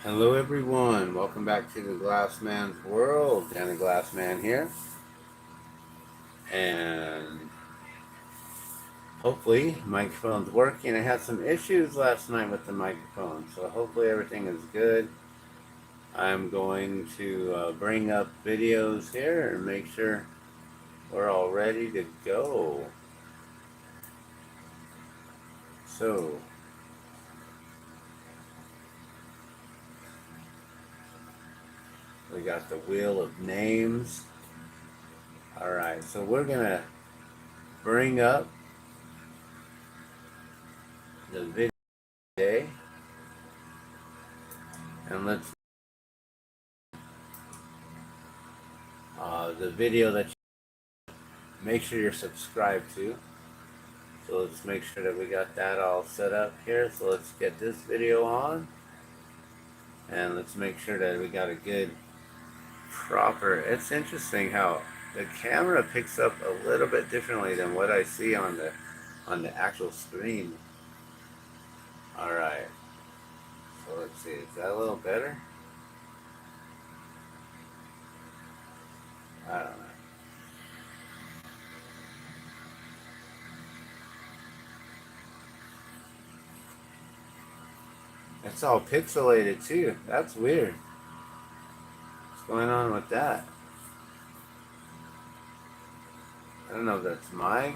Hello everyone, welcome back to the Glass Man's World. Dan the Glass Man here. And hopefully microphone's working. I had some issues last night with the microphone, so hopefully everything is good. I'm going to bring up videos here and make sure we're all ready to go. So we got the wheel of names. Alright, so we're gonna bring up the video today, and let's the video that you make sure you're subscribed to. So let's make sure that we got that all set up here. So let's get this video on, and let's make sure that we got a good proper. It's interesting how the camera picks up a little bit differently than what I see on the actual screen. All right, so let's see, is that a little better? I don't know. It's all pixelated too. That's weird. What's going on with that? I don't know if that's my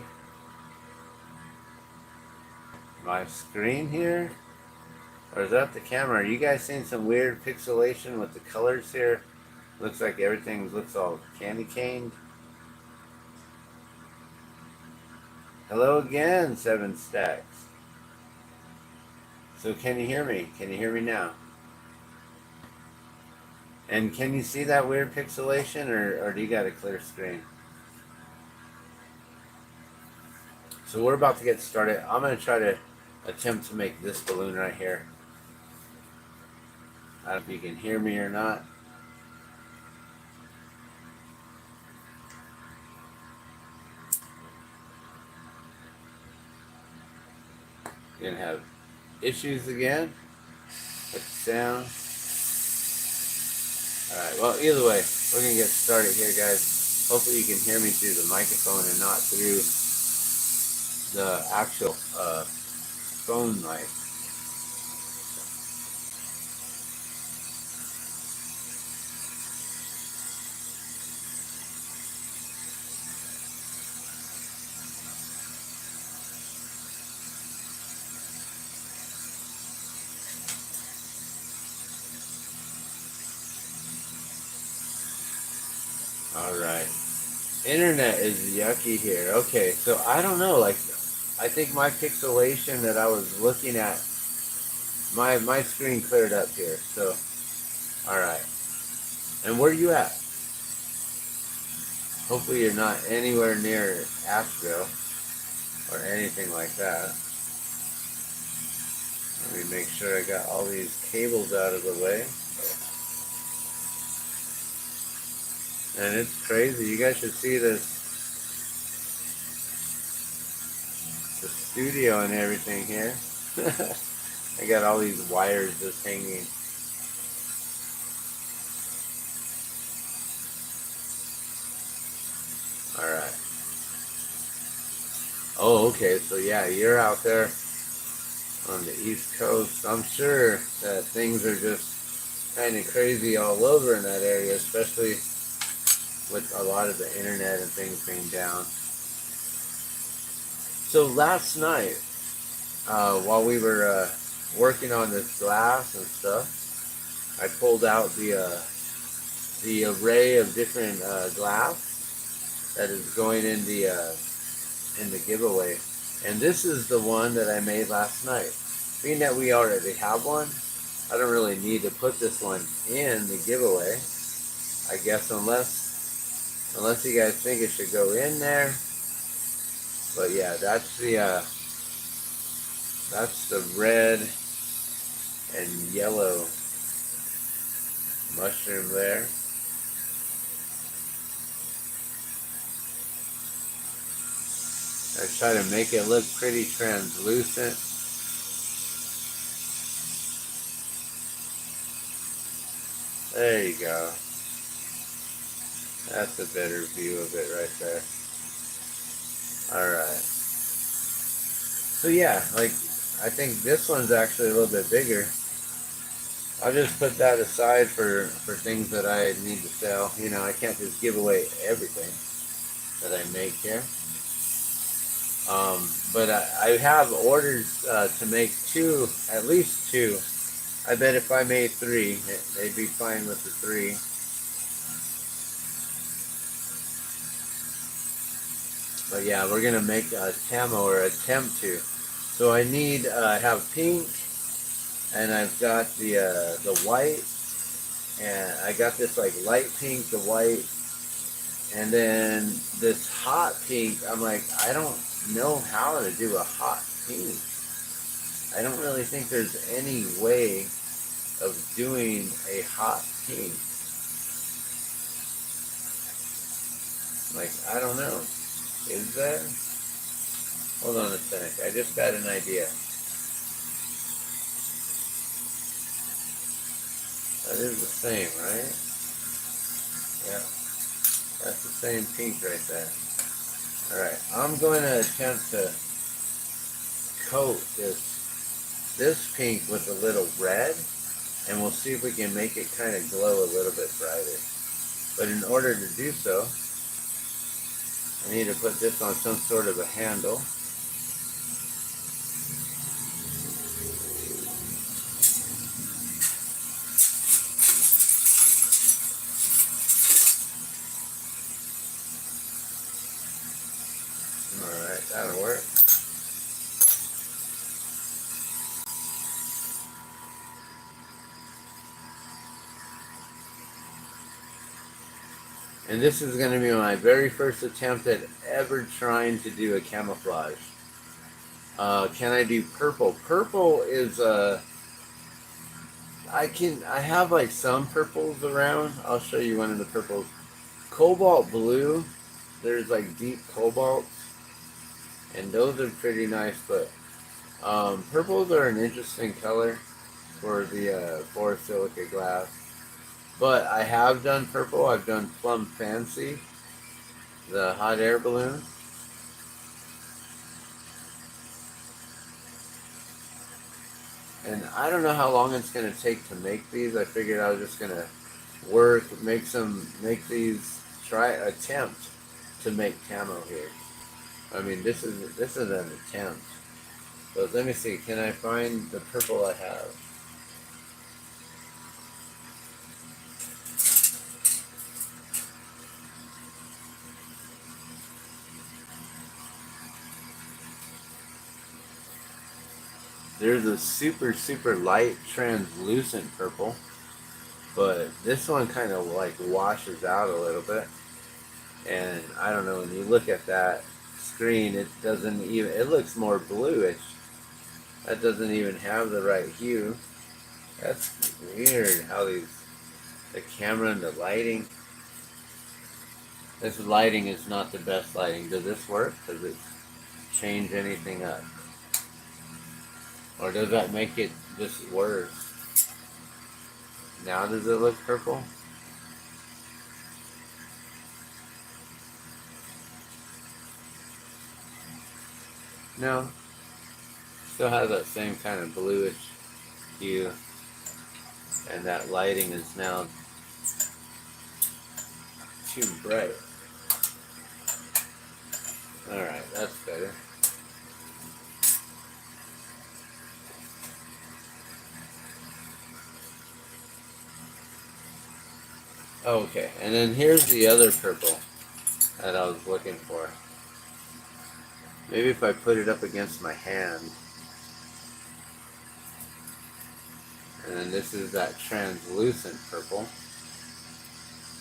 screen here, or is that the camera? Are you guys seeing some weird pixelation with the colors here? Looks like everything looks all candy caned. Hello again, 7 Stacks. So can you hear me? Can you hear me now? And can you see that weird pixelation, or do you got a clear screen? So we're about to get started. I'm going to try to attempt to make this balloon right here. I don't know if you can hear me or not. You're going to have issues again with the sound. Alright, well, either way, we're going to get started here, guys. Hopefully you can hear me through the microphone and not through the actual phone mic. Alright. Internet is yucky here. Okay, so I don't know, like, I think my pixelation that I was looking at, my screen cleared up here, so, alright. And where are you at? Hopefully you're not anywhere near Asheville, or anything like that. Let me make sure I got all these cables out of the way. And it's crazy. You guys should see this, the studio and everything here. I got all these wires just hanging. Alright. Oh, okay. So yeah, you're out there on the East Coast. I'm sure that things are just kind of crazy all over in that area, especially with a lot of the internet and things being down. So last night, while we were working on this glass and stuff, I pulled out the array of different glass that is going in the giveaway. And this is the one that I made last night. Being that we already have one, I don't really need to put this one in the giveaway, I guess, unless you guys think it should go in there. But yeah, that's the red and yellow mushroom there. I try to make it look pretty translucent. There you go. That's a better view of it right there. Alright. So yeah, like, I think this one's actually a little bit bigger. I'll just put that aside for things that I need to sell. You know, I can't just give away everything that I make here. But I have orders to make two, at least two. I bet if I made three, they'd be fine with the three. But yeah, we're gonna make a TAMO, or attempt to. So I need, I have pink, and I've got the white, and I got this like light pink, the white, and then this hot pink. I'm like, I don't know how to do a hot pink. I don't really think there's any way of doing a hot pink. Like, I don't know. Is there? Hold on a sec. I just got an idea. That is the same, right? Yeah. That's the same pink right there. Alright. I'm going to attempt to coat this pink with a little red, and we'll see if we can make it kind of glow a little bit brighter. But in order to do so, I need to put this on some sort of a handle. Alright, that'll work. And this is going to be my very first attempt at ever trying to do a camouflage. Can I do purple? Purple is I have like some purples around. I'll show you one of the purples. Cobalt blue. There's like deep cobalts, and those are pretty nice. But purples are an interesting color for the borosilicate glass. But I have done purple. I've done Plum Fancy, the hot air balloon. And I don't know how long it's going to take to make these. I figured I was just going to make these, attempt to make camo here. I mean, this is an attempt. So let me see, can I find the purple I have? There's a super, super light translucent purple, but this one kind of like washes out a little bit. And I don't know, when you look at that screen, it doesn't even, it looks more bluish. That doesn't even have the right hue. That's weird how the camera and the lighting. This lighting is not the best lighting. Does this work? Does it change anything up? Or does that make it just worse? Now does it look purple? No. Still has that same kind of bluish hue. And that lighting is now too bright. Alright, that's better. Okay, and then here's the other purple that I was looking for. Maybe if I put it up against my hand. And then this is that translucent purple.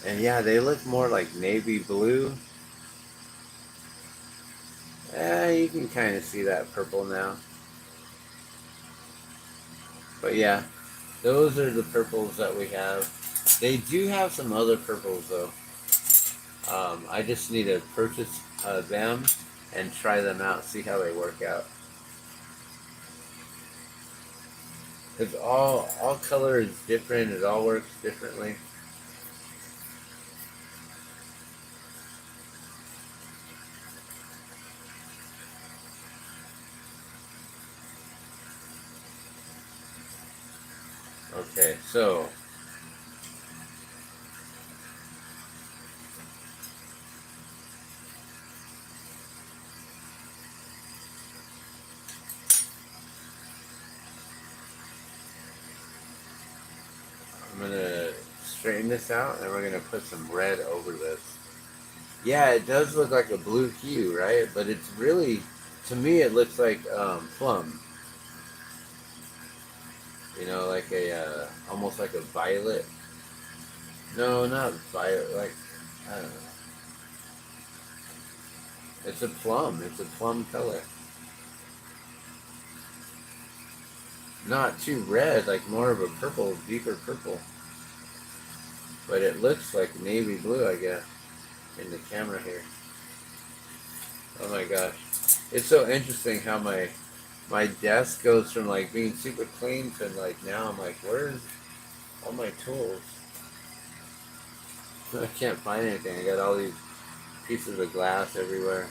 And yeah, they look more like navy blue. You can kind of see that purple now. But yeah, those are the purples that we have. They do have some other purples though. I just need to purchase them and try them out, see how they work out. Because all color is different. It all works differently. Okay, so I'm gonna straighten this out, and we're gonna put some red over this. Yeah, it does look like a blue hue, right? But it's really, to me, it looks like plum. You know, like a almost like a violet. No, not violet. Like I don't know. It's a plum. It's a plum color. Not too red, like more of a purple, deeper purple. But it looks like navy blue, I guess, in the camera here. Oh my gosh. It's so interesting how my desk goes from like being super clean to like now I'm like, where's all my tools? I can't find anything. I got all these pieces of glass everywhere.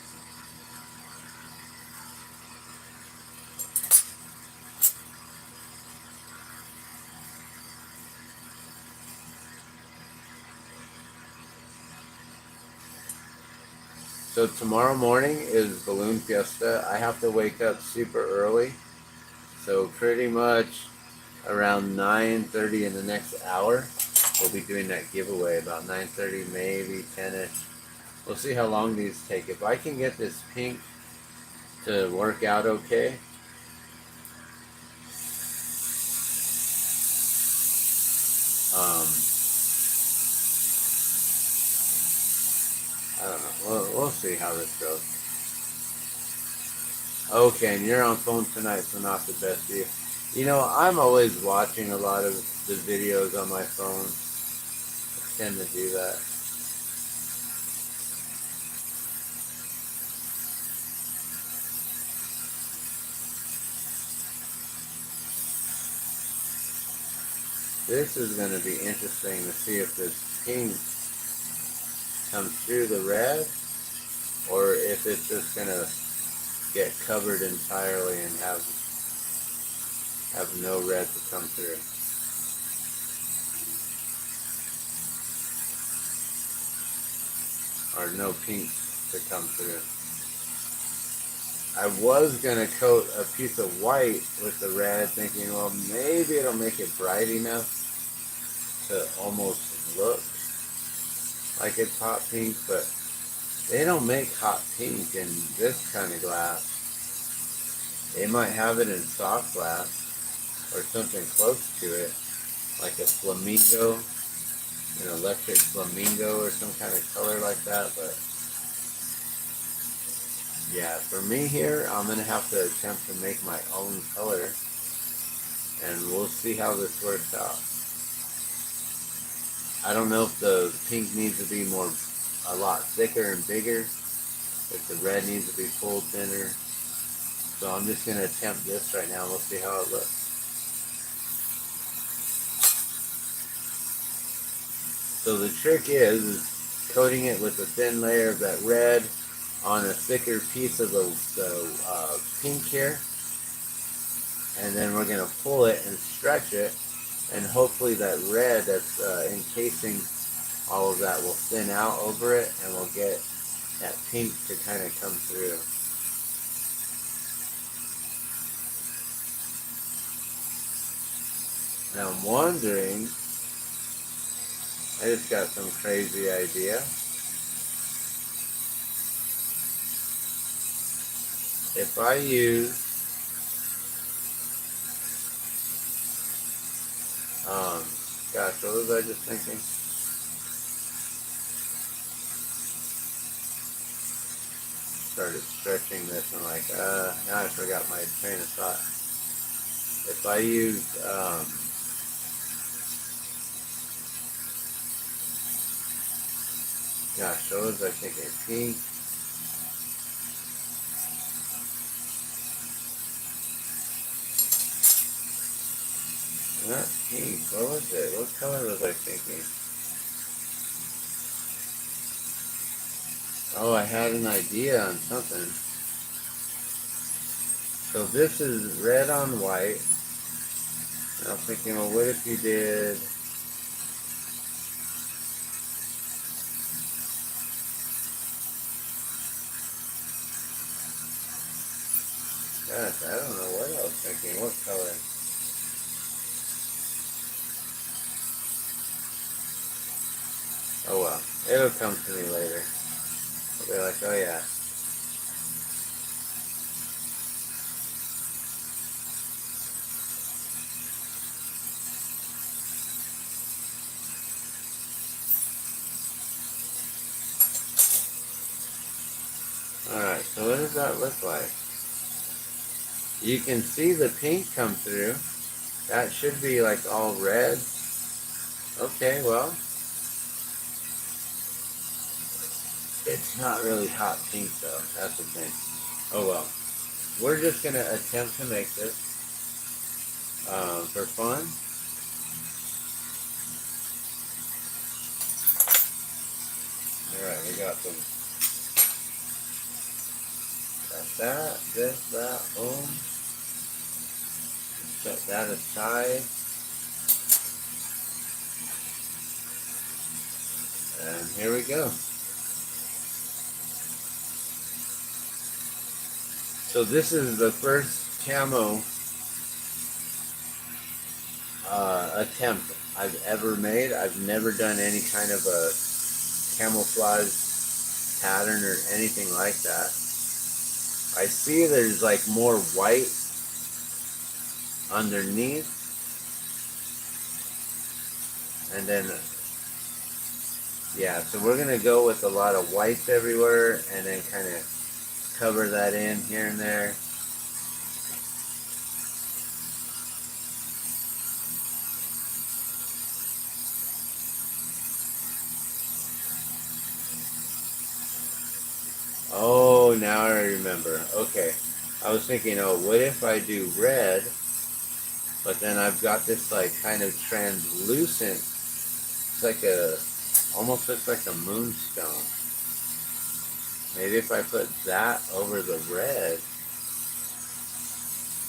So tomorrow morning is Balloon Fiesta. I have to wake up super early. So pretty much around 9:30 in the next hour, we'll be doing that giveaway. About 9:30, maybe 10ish. We'll see how long these take. If I can get this pink to work out okay, um, I don't know. We'll see how this goes. Okay, and you're on phone tonight, so not the best view. You know, I'm always watching a lot of the videos on my phone. I tend to do that. This is going to be interesting to see if this pink comes through the red, or if it's just going to get covered entirely and have no red to come through. Or no pink to come through. I was going to coat a piece of white with the red, thinking, well, maybe it'll make it bright enough to almost look like it's hot pink, but they don't make hot pink in this kind of glass. They might have it in soft glass or something close to it, like a flamingo, an electric flamingo or some kind of color like that. But yeah, for me here, I'm going to have to attempt to make my own color, and we'll see how this works out. I don't know if the pink needs to be a lot thicker and bigger, if the red needs to be pulled thinner. So I'm just going to attempt this right now, and we'll see how it looks. So the trick is coating it with a thin layer of that red on a thicker piece of the pink here, and then we're going to pull it and stretch it, and hopefully that red that's encasing all of that will thin out over it, and we'll get that pink to kind of come through. Now I'm wondering, I just got some crazy idea. If I use gosh, what was I just thinking? Started stretching this and like, now I forgot my train of thought. If I use, gosh, what was I thinking? Pink. Not pink. What was it? What color was I thinking? Oh, I had an idea on something. So this is red on white. And I was thinking, well, what if you did... Gosh, I don't know what I was thinking. What color? Oh well, it'll come to me later. I'll be like, oh yeah. Alright, so what does that look like? You can see the pink come through. That should be like all red. Okay, well, it's not really hot pink though. That's the thing. Oh well. We're just going to attempt to make this for fun. Alright, we got some. Got that, this, that, boom. Set that aside. And here we go. So this is the first TAMO attempt I've ever made. I've never done any kind of a camouflage pattern or anything like that. I see there's like more white underneath, and then yeah, so we're gonna go with a lot of whites everywhere and then kind of cover that in here and there. Oh, now I remember. Okay. I was thinking, oh, what if I do red, but then I've got this like kind of translucent, it's like a, almost looks like a moonstone. Maybe if I put that over the red,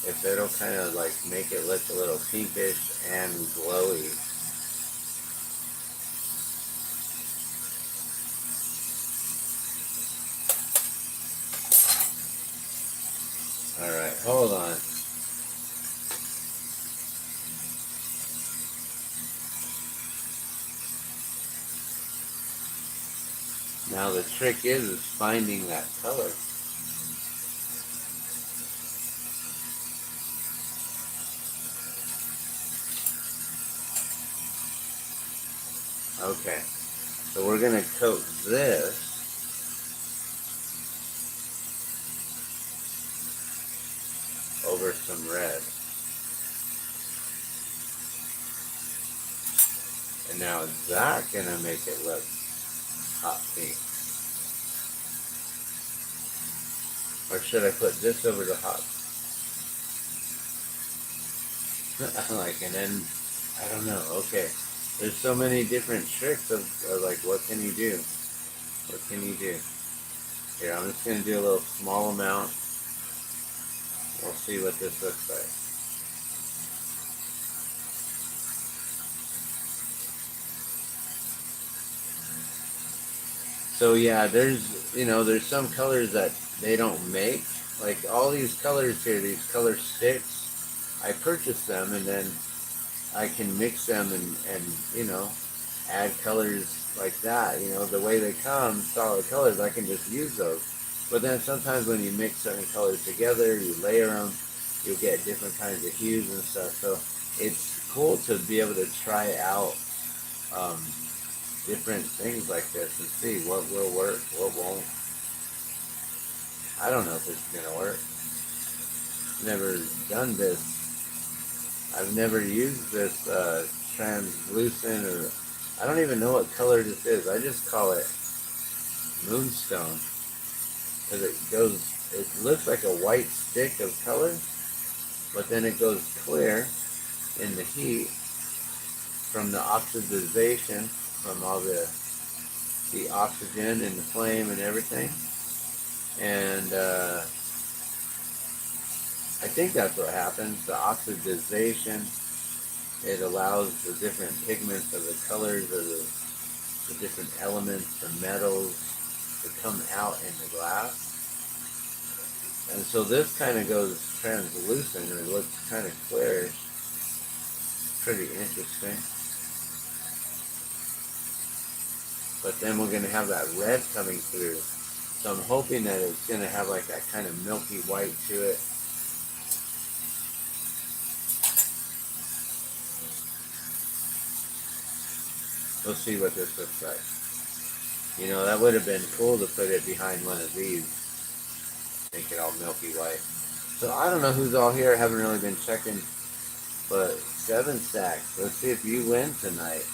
if it'll kind of like make it look a little pinkish and glowy. Alright, hold on. Now the trick is finding that color. Okay, so we're going to coat this over some red. And now is that going to make it look hot pink? Or should I put this over the hot? Like, and then, I don't know, okay. There's so many different tricks of like, what can you do? What can you do? Here, I'm just going to do a little small amount. We'll see what this looks like. So yeah, there's some colors that they don't make. Like all these colors here, these color sticks, I purchased them and then I can mix them and add colors like that. The way they come, solid colors, I can just use those. But then sometimes when you mix certain colors together, you layer them, you'll get different kinds of hues and stuff. So it's cool to be able to try out different things like this and see what will work, what won't. I don't know if it's gonna work. Never done this. I've never used this translucent, or I don't even know what color this is. I just call it moonstone because it looks like a white stick of color, but then it goes clear. in the heat from the oxidization, from all the oxygen in the flame and everything. And I think that's what happens. The oxidization, it allows the different pigments of the colors of the different elements, the metals, to come out in the glass. And so this kind of goes translucent, or looks kind of clear. Pretty interesting. But then we're going to have that red coming through. So I'm hoping that it's going to have like that kind of milky white to it. We'll see what this looks like. You know, that would have been cool to put it behind one of these. Make it all milky white. So I don't know who's all here. I haven't really been checking. But 7 stacks. Let's see if you win tonight.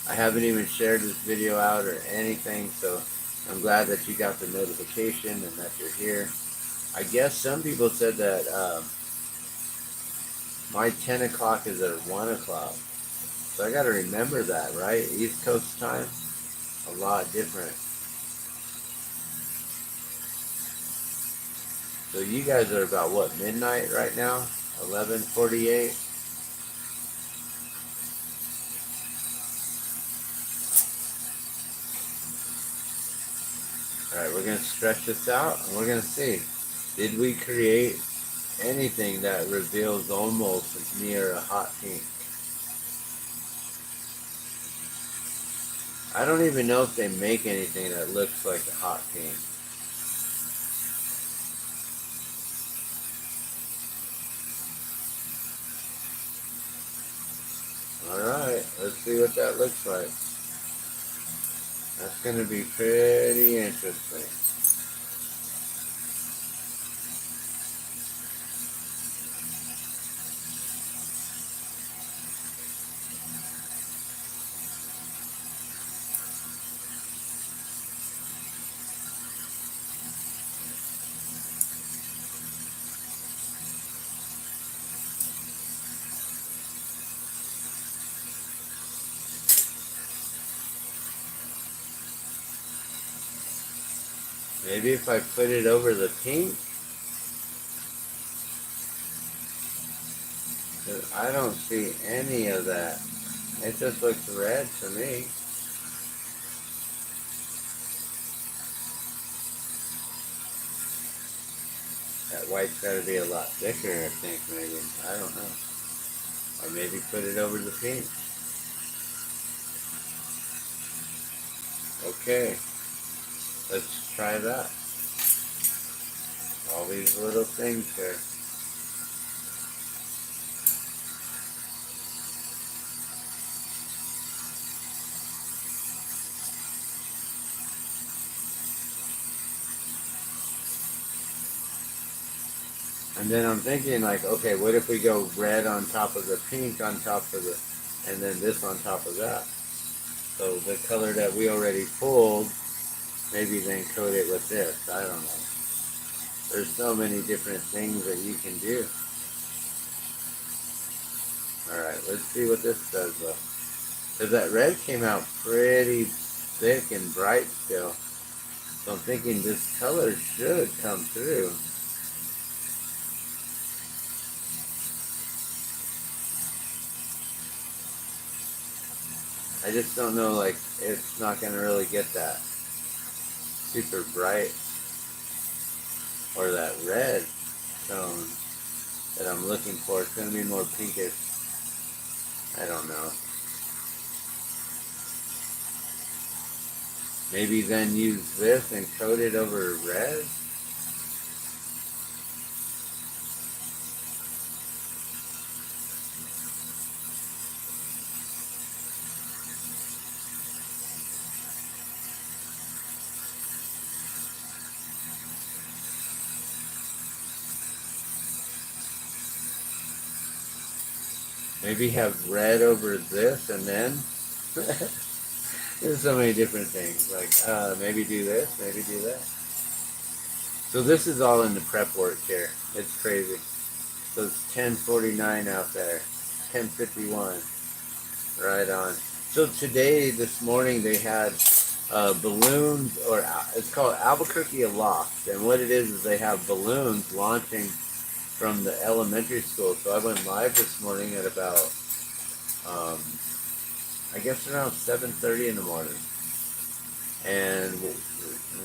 I haven't even shared this video out or anything, so I'm glad that you got the notification and that you're here. I guess some people said that my 10 o'clock is at 1 o'clock. So I got to remember that, right? East Coast time, a lot different. So you guys are about what, midnight right now? 11:48. Alright, we're going to stretch this out and we're going to see. Did we create anything that reveals almost near a hot pink? I don't even know if they make anything that looks like a hot pink. Alright, let's see what that looks like. That's going to be pretty interesting. Maybe if I put it over the pink, I don't see any of that. It just looks red to me. That white's got to be a lot thicker, I think, maybe. I don't know. Or maybe put it over the pink. Okay. Let's try that. All these little things here. And then I'm thinking like, okay, what if we go red on top of the pink on top of the, and then this on top of that? So the color that we already pulled, maybe then coat it with this. I don't know. There's so many different things that you can do. Alright, let's see what this does though. Because that red came out pretty thick and bright still. So I'm thinking this color should come through. I just don't know, like, it's not going to really get that super bright or that red tone that I'm looking for. It's going to be more pinkish. I don't know. Maybe then use this and coat it over red. Maybe have red over this and then there's so many different things. Like maybe do this, maybe do that. So this is all in the prep work here. It's crazy. So it's 10:49 out there. 10:51. Right on. So today, this morning, they had balloons, or it's called Albuquerque Aloft. And what it is they have balloons launching from the elementary school. So I went live this morning at about, I guess around 7:30 in the morning. And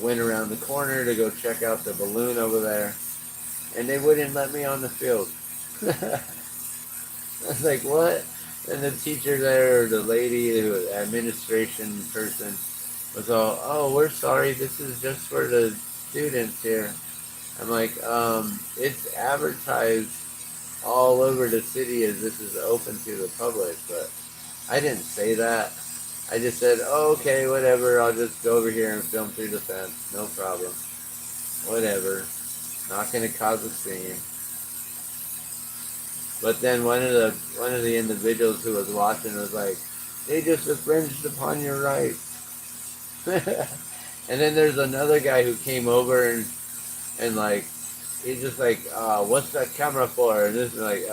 went around the corner to go check out the balloon over there. And they wouldn't let me on the field. I was like, what? And the teacher there, or the lady, the administration person, was all, oh, we're sorry, this is just for the students here. I'm like, it's advertised all over the city as this is open to the public, but I didn't say that. I just said, oh, okay, whatever, I'll just go over here and film through the fence, no problem. Whatever, not going to cause a scene. But then one of the individuals who was watching was like, they just infringed upon your rights. And then there's another guy who came over and like, he's just like, what's that camera for? And this is like,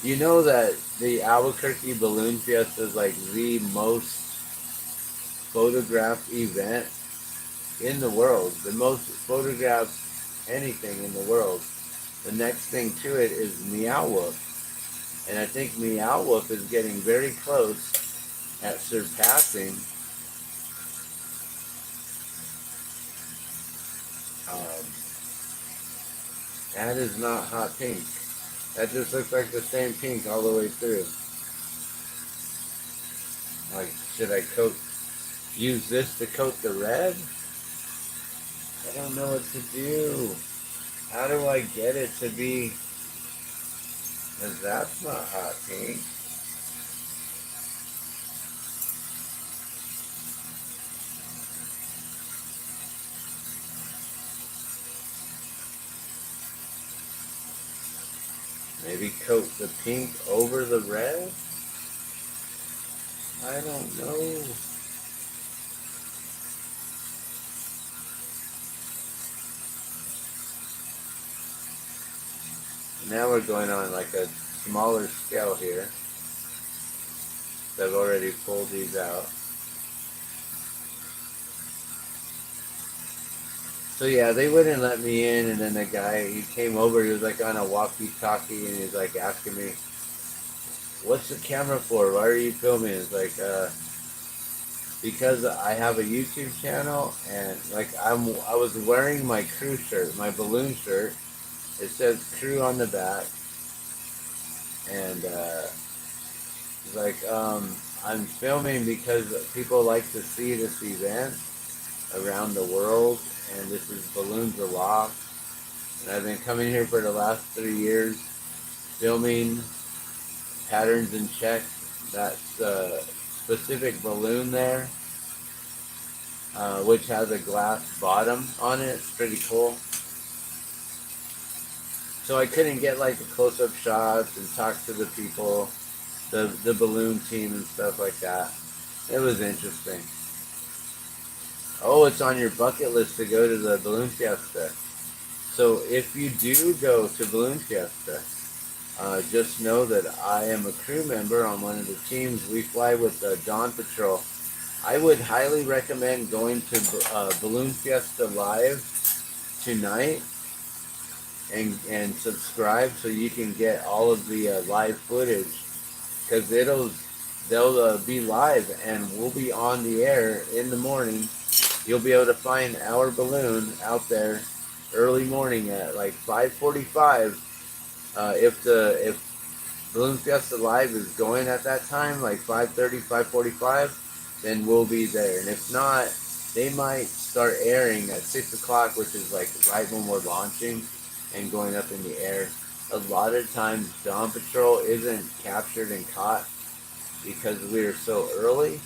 you know that the Albuquerque Balloon Fiesta is like the most photographed event in the world. The most photographed anything in the world. The next thing to it is Meow Wolf. And I think Meow Wolf is getting very close at surpassing that is not hot pink. That just looks like the same pink all the way through. Like, should I use this to coat the red? I don't know what to do. How do I get it to be, because that's not hot pink. Maybe coat the pink over the red? I don't know. Now we're going on like a smaller scale here. So I've already pulled these out. So yeah, they wouldn't let me in, and then the guy, he came over, he was like on a walkie-talkie, and he's like asking me, what's the camera for? Why are you filming? It's like, because I have a YouTube channel, and like I was wearing my crew shirt, my balloon shirt. It says crew on the back, and it's like, I'm filming because people like to see this event around the world, and this is Balloons Aloft, and I've been coming here for the last 3 years, filming patterns and checks. That's a specific balloon there, which has a glass bottom on it. It's pretty cool. So I couldn't get like the close-up shots and talk to the people, the balloon team and stuff like that. It was interesting. Oh, it's on your bucket list to go to the Balloon Fiesta. So if you do go to Balloon Fiesta, just know that I am a crew member on one of the teams. We fly with the Dawn Patrol. I would highly recommend going to Balloon Fiesta Live tonight and subscribe so you can get all of the live footage, because they'll be live and we'll be on the air in the morning. You'll be able to find our balloon out there early morning at like 5:45. If Balloon Fiesta Live is going at that time, like 5:30, 5:45, then we'll be there. And if not, they might start airing at 6 o'clock, which is like right when we're launching and going up in the air. A lot of times Dawn Patrol isn't captured and caught because we're so early,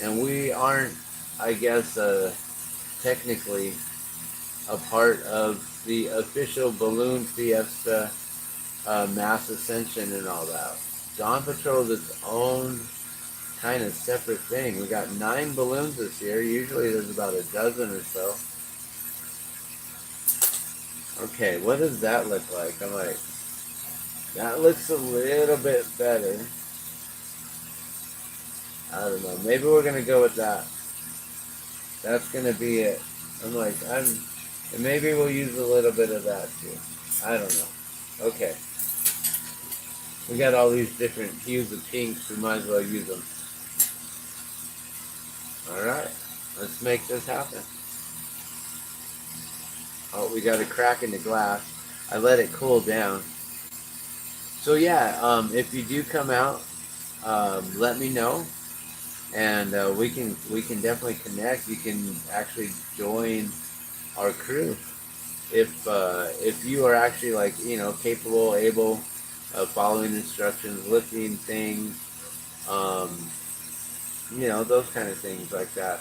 and we aren't, I guess, technically a part of the official Balloon Fiesta mass ascension and all that. Dawn Patrol is its own kind of separate thing. We got 9 balloons this year. Usually there's about a dozen or so. Okay, what does that look like? I'm like, that looks a little bit better. I don't know. Maybe we're gonna go with that. That's gonna be it. I'm like, and maybe we'll use a little bit of that too. I don't know. Okay. We got all these different hues of pinks. We might as well use them. All right. Let's make this happen. Oh, we got a crack in the glass. I let it cool down. So yeah, if you do come out, let me know, and we can definitely connect. You can actually join our crew if you are actually, like, capable, able of following instructions, lifting things, um, those kind of things like that.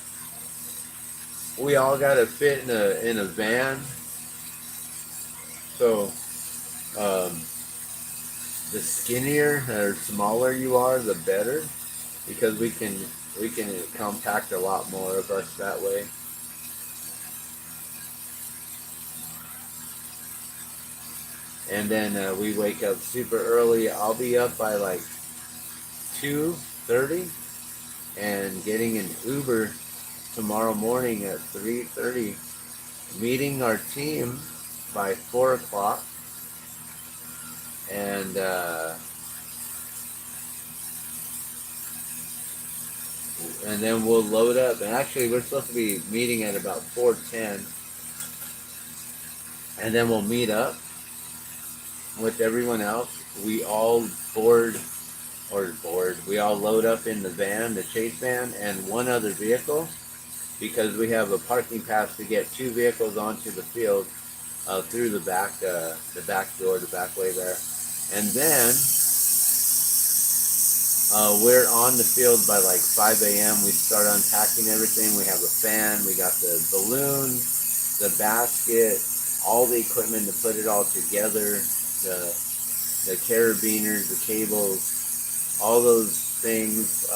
We all got to fit in a van, so um, the skinnier or smaller you are, the better, because we can compact a lot more of us that way. And then we wake up super early. I'll be up by like 2:30 and getting an Uber tomorrow morning at 3:30, meeting our team by 4 o'clock, and then we'll load up. And actually, we're supposed to be meeting at about 4:10, and then we'll meet up with everyone else. We all we all load up in the van, the chase van, and one other vehicle, because we have a parking pass to get two vehicles onto the field through the back door, the back way there. And then we're on the field by like 5 a.m. We start unpacking everything. We have a fan, we got the balloons, the basket, all the equipment to put it all together, the carabiners, the cables, all those things.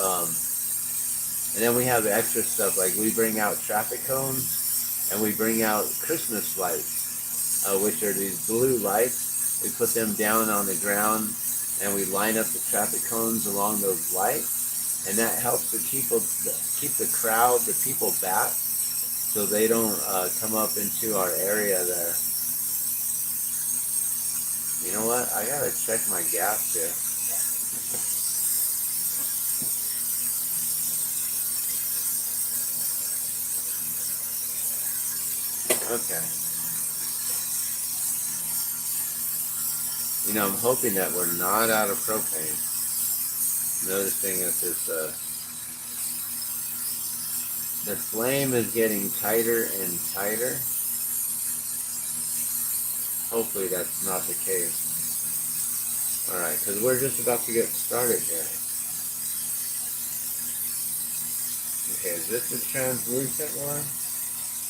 And then we have extra stuff, like we bring out traffic cones and we bring out Christmas lights, which are these blue lights. We put them down on the ground and we line up the traffic cones along those lights, and that helps to keep the crowd, the people back, so they don't come up into our area there. You know what? I gotta check my gas here. Okay. I'm hoping that we're not out of propane. Noticing that the flame is getting tighter and tighter. Hopefully that's not the case. Alright, because we're just about to get started here. Okay, is this the translucent one?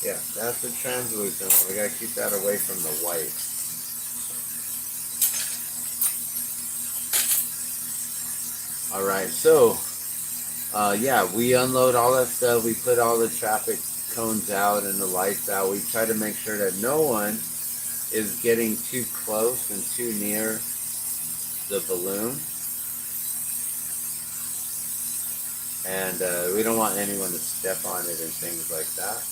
Yeah, that's the translucent one. We gotta keep that away from the white. Alright, so yeah, we unload all that stuff. We put all the traffic cones out and the lights out. We try to make sure that no one is getting too close and too near the balloon. And we don't want anyone to step on it and things like that.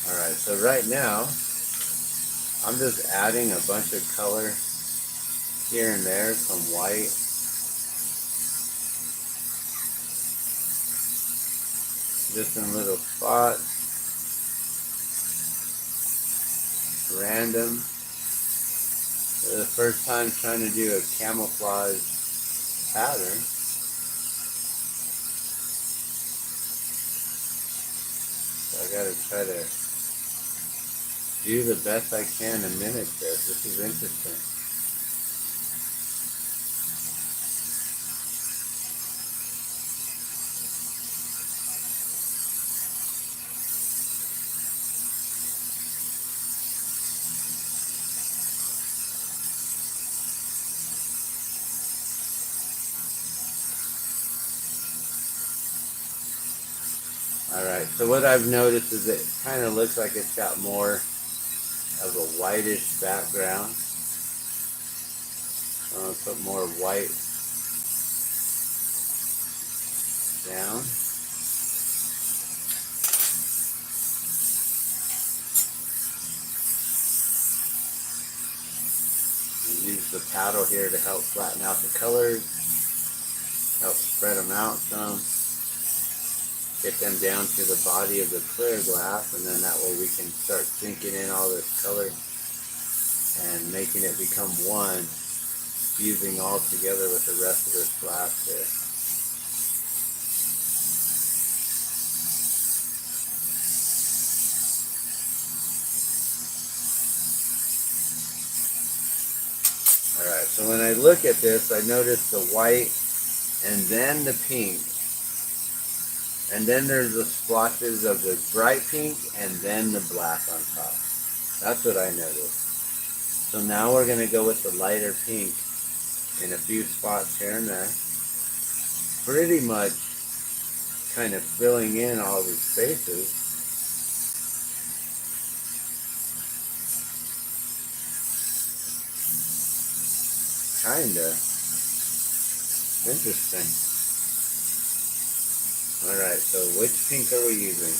Alright, so right now, I'm just adding a bunch of color here and there, some white. Just in little spots. Random. For the first time trying to do a camouflage pattern. So I gotta try to do the best I can to mimic this. This is interesting. Alright, so what I've noticed is it kind of looks like it's got more of a whitish background. So I'll put more white down. And use the paddle here to help flatten out the colors, help spread them out some, get them down to the body of the clear glass, and then that way we can start sinking in all this color and making it become one, fusing all together with the rest of this glass there. Alright, so when I look at this, I notice the white and then the pink. And then there's the splotches of the bright pink and then the black on top. That's what I noticed. So now we're going to go with the lighter pink in a few spots here and there. Pretty much kind of filling in all these spaces. Kinda. Interesting. Alright, so which pink are we using?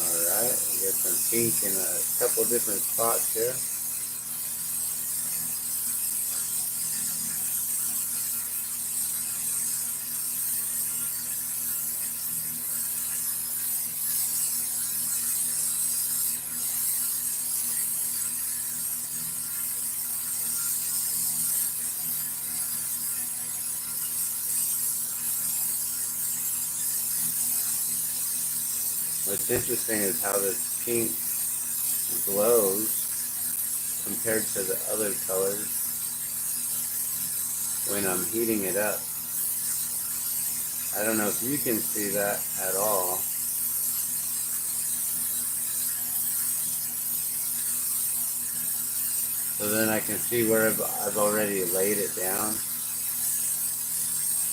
Alright, we get some pink in a couple different spots here. What's interesting is how this pink glows compared to the other colors when I'm heating it up. I don't know if you can see that at all. So then I can see where I've already laid it down.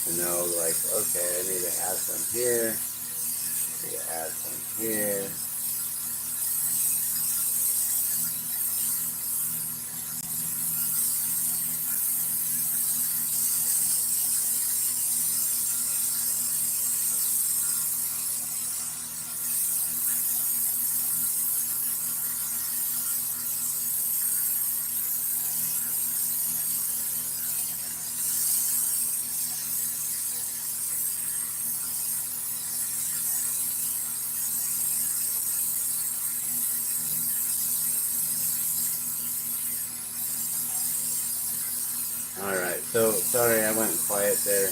To know, like, okay, I need to add some here. I need to add some here. Alright, so sorry I went quiet there.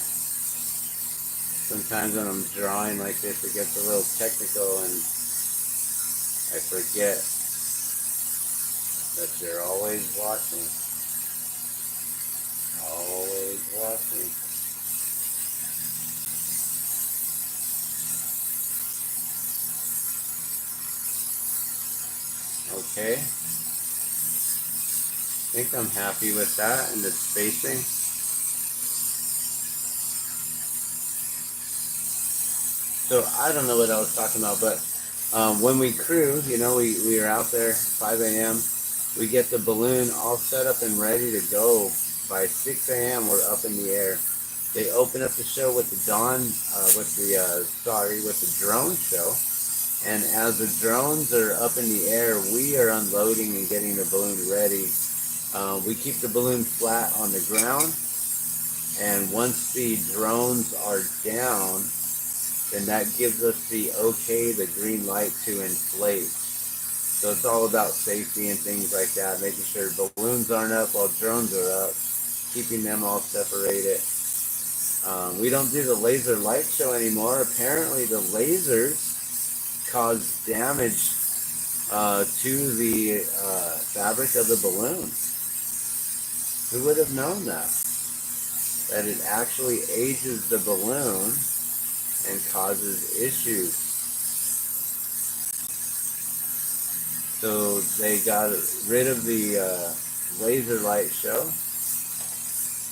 Sometimes when I'm drawing like this it gets a little technical and I forget that you're always watching. Always watching. Okay. I think I'm happy with that and the spacing. So I don't know what I was talking about, but when we crew, you know, we are out there 5 a.m. We get the balloon all set up and ready to go. By 6 a.m. we're up in the air. They open up the show with the with the drone show. And as the drones are up in the air, we are unloading and getting the balloon ready. We keep the balloon flat on the ground, and once the drones are down, then that gives us the okay, the green light to inflate. So it's all about safety and things like that, making sure balloons aren't up while drones are up, keeping them all separated. We don't do the laser light show anymore. Apparently the lasers cause damage to the fabric of the balloon. Who would have known that? That it actually ages the balloon and causes issues. So they got rid of the laser light show,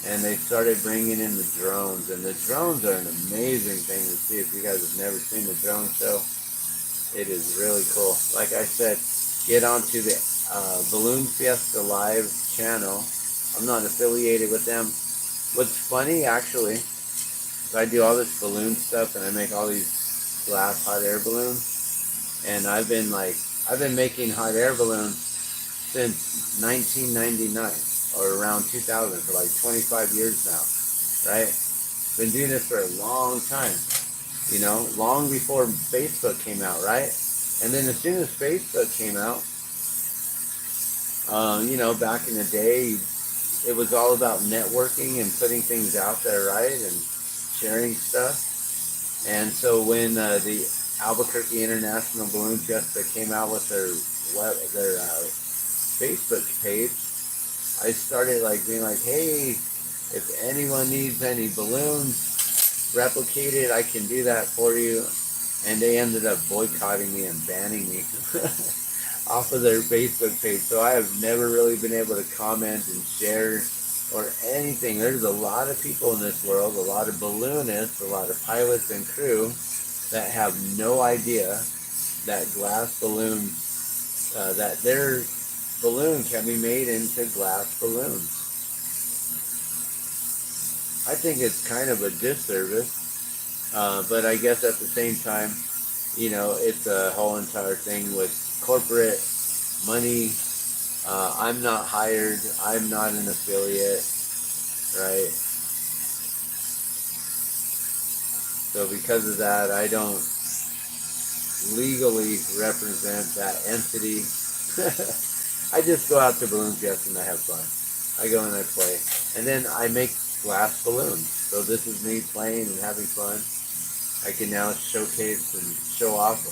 and they started bringing in the drones. And the drones are an amazing thing to see. If you guys have never seen the drone show, it is really cool. Like I said, get onto the Balloon Fiesta Live channel. I'm not affiliated with them. What's funny, actually, is I do all this balloon stuff, and I make all these glass hot air balloons. And I've been making hot air balloons since 1999 or around 2000, for like 25 years now, right? Been doing this for a long time, you know, long before Facebook came out, right? And then as soon as Facebook came out, you know, back in the day, it was all about networking and putting things out there, right? And sharing stuff. And so when the Albuquerque International Balloon Fiesta came out with their Facebook page, I started like being like, hey, if anyone needs any balloons replicated, I can do that for you. And they ended up boycotting me and banning me off of their Facebook page. So I have never really been able to comment and share or anything. There's a lot of people in this world, a lot of balloonists, a lot of pilots and crew that have no idea that glass balloons, that their balloon can be made into glass balloons. I think it's kind of a disservice, but I guess at the same time, you know, it's a whole entire thing with corporate money. I'm not hired. I'm not an affiliate, right? So because of that, I don't legally represent that entity. I just go out to Balloon Fiesta and I have fun. I go and I play. And then I make glass balloons. So this is me playing and having fun. I can now showcase and show off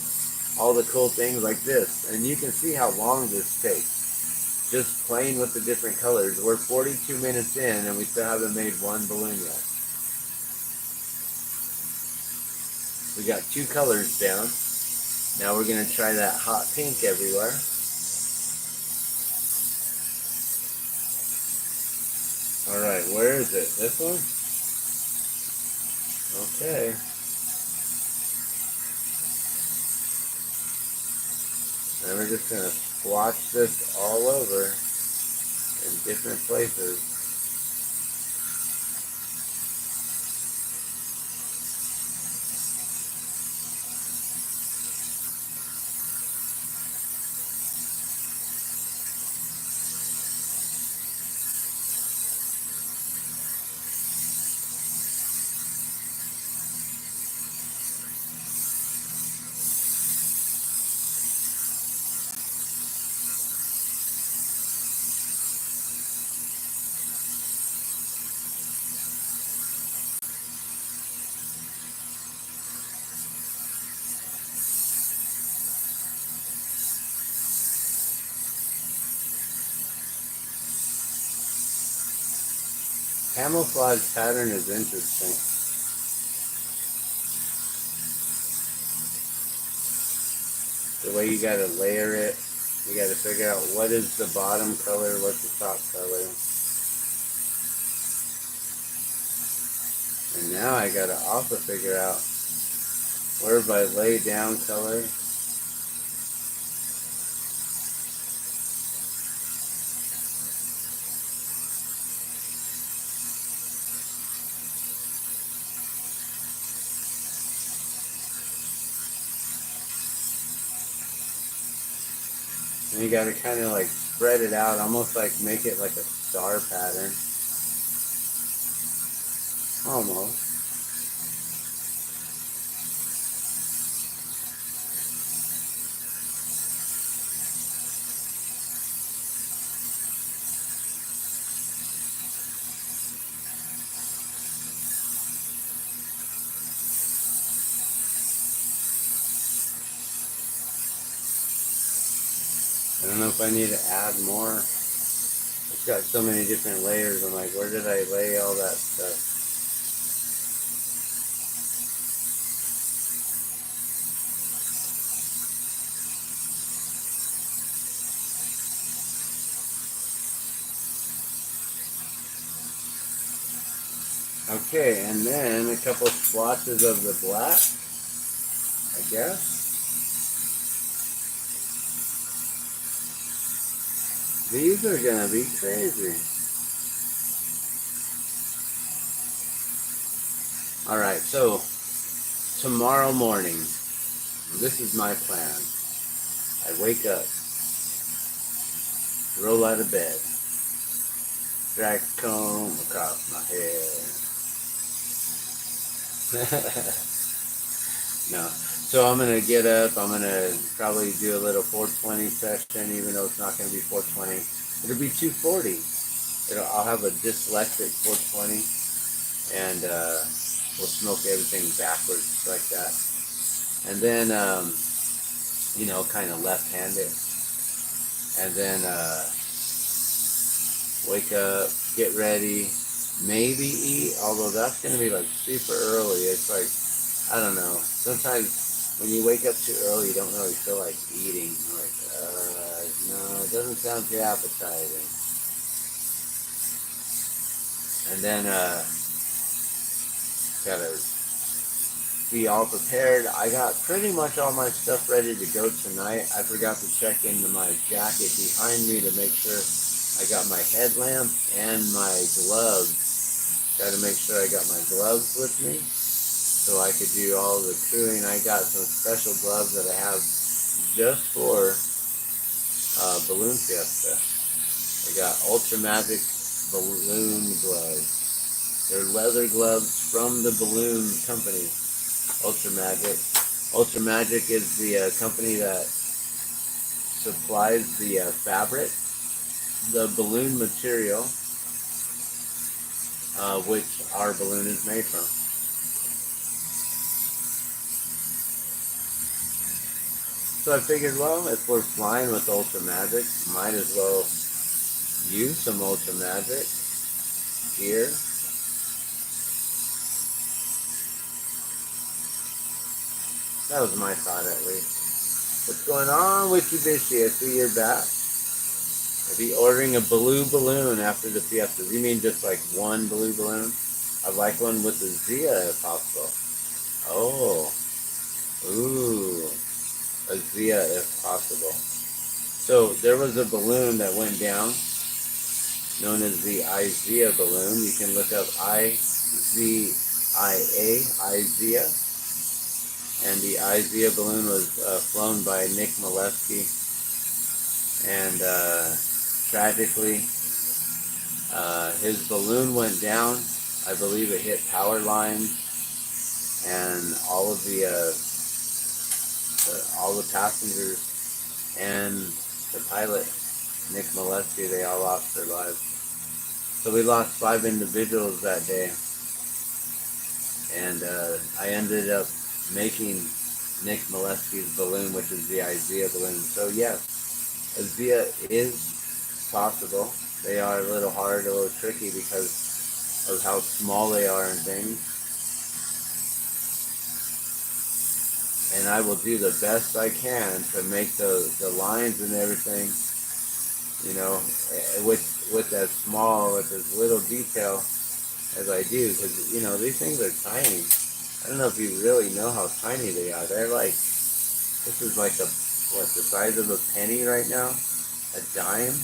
all the cool things like this. And you can see how long this takes. Just playing with the different colors. We're 42 minutes in and we still haven't made one balloon yet. We got 2 colors down. Now we're going to try that hot pink everywhere. Alright, where is it? This one? Okay. And we're just going to splotch this all over in different places. Camouflage pattern is interesting. The way you gotta layer it, you gotta figure out what is the bottom color, what's the top color. And now I gotta also figure out where if I lay down color. And you gotta kind of like spread it out, almost like make it like a star pattern. Almost. I don't know if I need to add more. It's got so many different layers. I'm like, where did I lay all that stuff? Okay, and then a couple splotches of the black, I guess. These are gonna be crazy. Alright, so tomorrow morning, this is my plan. I wake up, roll out of bed, drag a comb across my head. No. So I'm going to get up. I'm going to probably do a little 420 session, even though it's not going to be 420. It'll be 240. I'll have a dyslexic 420, and we'll smoke everything backwards like that. And then, you know, kind of left-handed. And then wake up, get ready, maybe eat, although that's going to be like super early. It's like, I don't know. Sometimes when you wake up too early, you don't really feel like eating. You're like, no, it doesn't sound too appetizing. And then, gotta be all prepared. I got pretty much all my stuff ready to go tonight. I forgot to check into my jacket behind me to make sure I got my headlamp and my gloves. Got to make sure I got my gloves with me, so I could do all the crewing. I got some special gloves that I have just for Balloon Fiesta. I got Ultra Magic balloon gloves. They're leather gloves from the balloon company, Ultra Magic. Ultra Magic is the company that supplies the fabric, the balloon material, which our balloon is made from. So I figured, well, if we're flying with Ultra Magic, might as well use some Ultra Magic gear. That was my thought, at least. What's going on with you, Bishy? I see you're back. I'll be ordering a blue balloon after the Fiesta. You mean just like one blue balloon? I'd like one with a Zia if possible. Oh. Ooh. A Zia if possible. So there was a balloon that went down known as the IZIA balloon. You can look up IZIA, IZIA. And the IZIA balloon was flown by Nick Molesky. And tragically, his balloon went down. I believe it hit power lines, and all the passengers and the pilot, Nick Molesky, they all lost their lives. So we lost 5 individuals that day, and I ended up making Nick Molesky's balloon, which is the IZIA balloon. So yes, IZIA is possible. They are a little hard, a little tricky because of how small they are and things. And I will do the best I can to make the lines and everything, you know, with as small, with as little detail as I do, because, you know, these things are tiny. I don't know if you really know how tiny they are. They're like, this is like the size of a penny right now, a dime,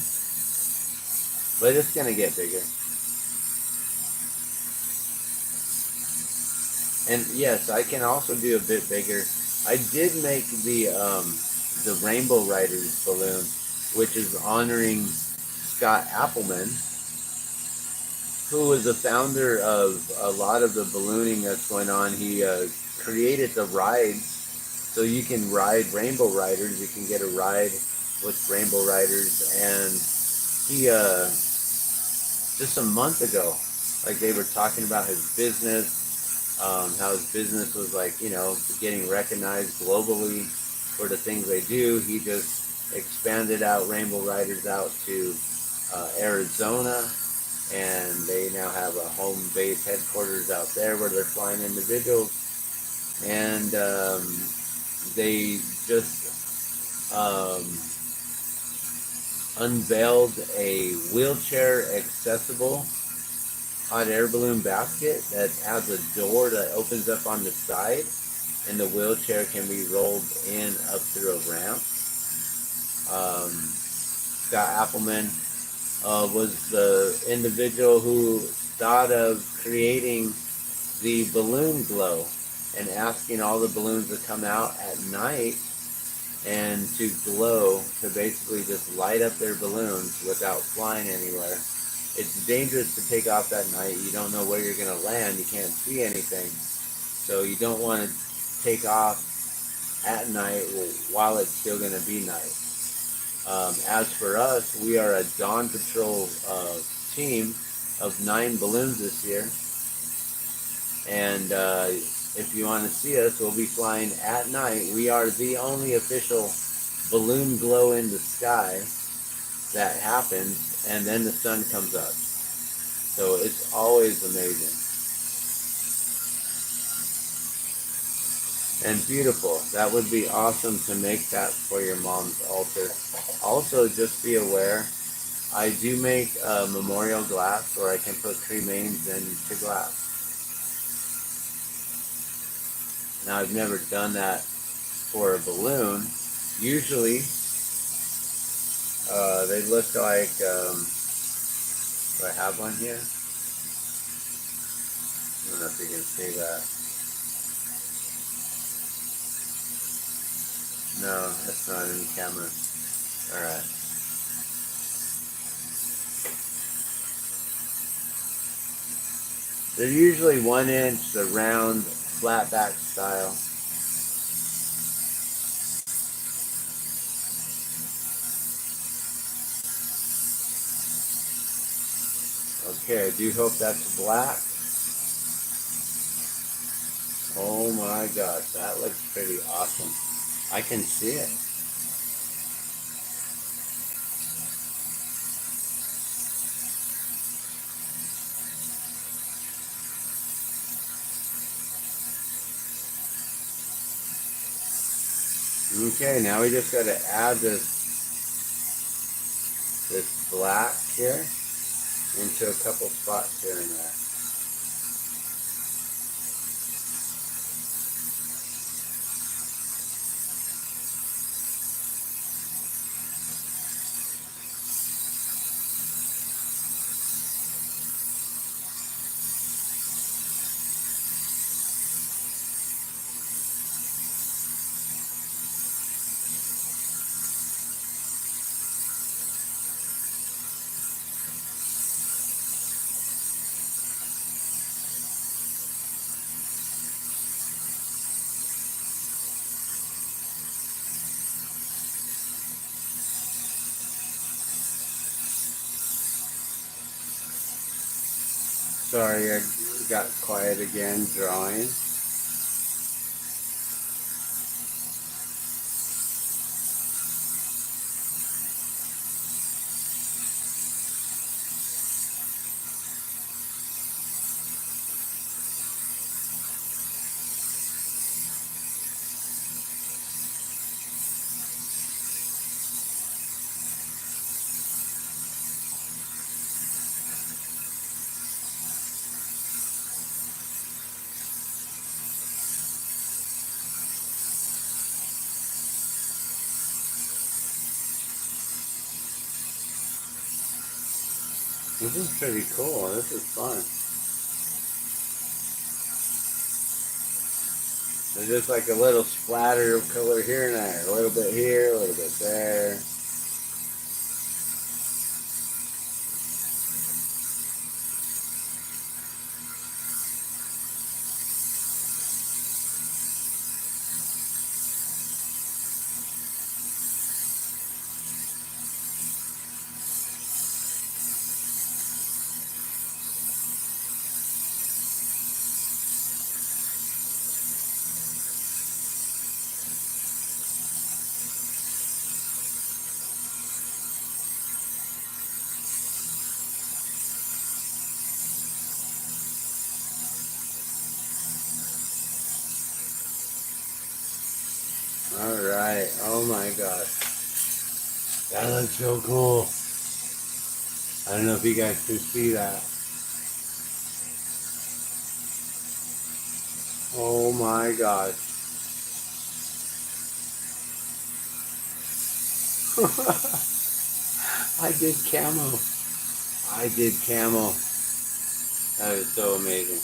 but it's going to get bigger. And yes, I can also do a bit bigger. I did make the Rainbow Riders balloon, which is honoring Scott Appleman, who was the founder of a lot of the ballooning that's going on. He created the rides, so you can ride Rainbow Riders. You can get a ride with Rainbow Riders, and he just a month ago, like, they were talking about his business. How his business was, like, you know, getting recognized globally for the things they do. He just expanded out Rainbow Riders out to Arizona, and they now have a home base headquarters out there where they're flying individuals. And they just unveiled a wheelchair accessible hot air balloon basket that has a door that opens up on the side, and the wheelchair can be rolled in up through a ramp. Scott Appleman was the individual who thought of creating the balloon glow and asking all the balloons to come out at night and to glow, to basically just light up their balloons without flying anywhere. It's dangerous to take off at night. You don't know where you're going to land. You can't see anything. So you don't want to take off at night while it's still going to be night. As for us, we are a Dawn Patrol team of 9 balloons this year. And if you want to see us, we'll be flying at night. We are the only official balloon glow in the sky that happens, and then the sun comes up. So it's always amazing. And beautiful. That would be awesome to make that for your mom's altar. Also, just be aware, I do make memorial glass where I can put cremains into glass. Now, I've never done that for a balloon. Usually, they look like, do I have one here? I don't know if you can see that. No, that's not in the camera. Alright. They're usually 1 inch, the round, flat back style. Okay, I do hope that's black. Oh my gosh, that looks pretty awesome. I can see it. Okay, now we just got to add this black here into a couple spots here and there. Sorry, I got quiet again drawing. This is pretty cool. This is fun. There's just like a little splatter of color here and there. A little bit here, a little bit there. Alright, oh my gosh. That looks so cool. I don't know if you guys can see that. Oh my gosh. I did camo. I did camo. That is so amazing.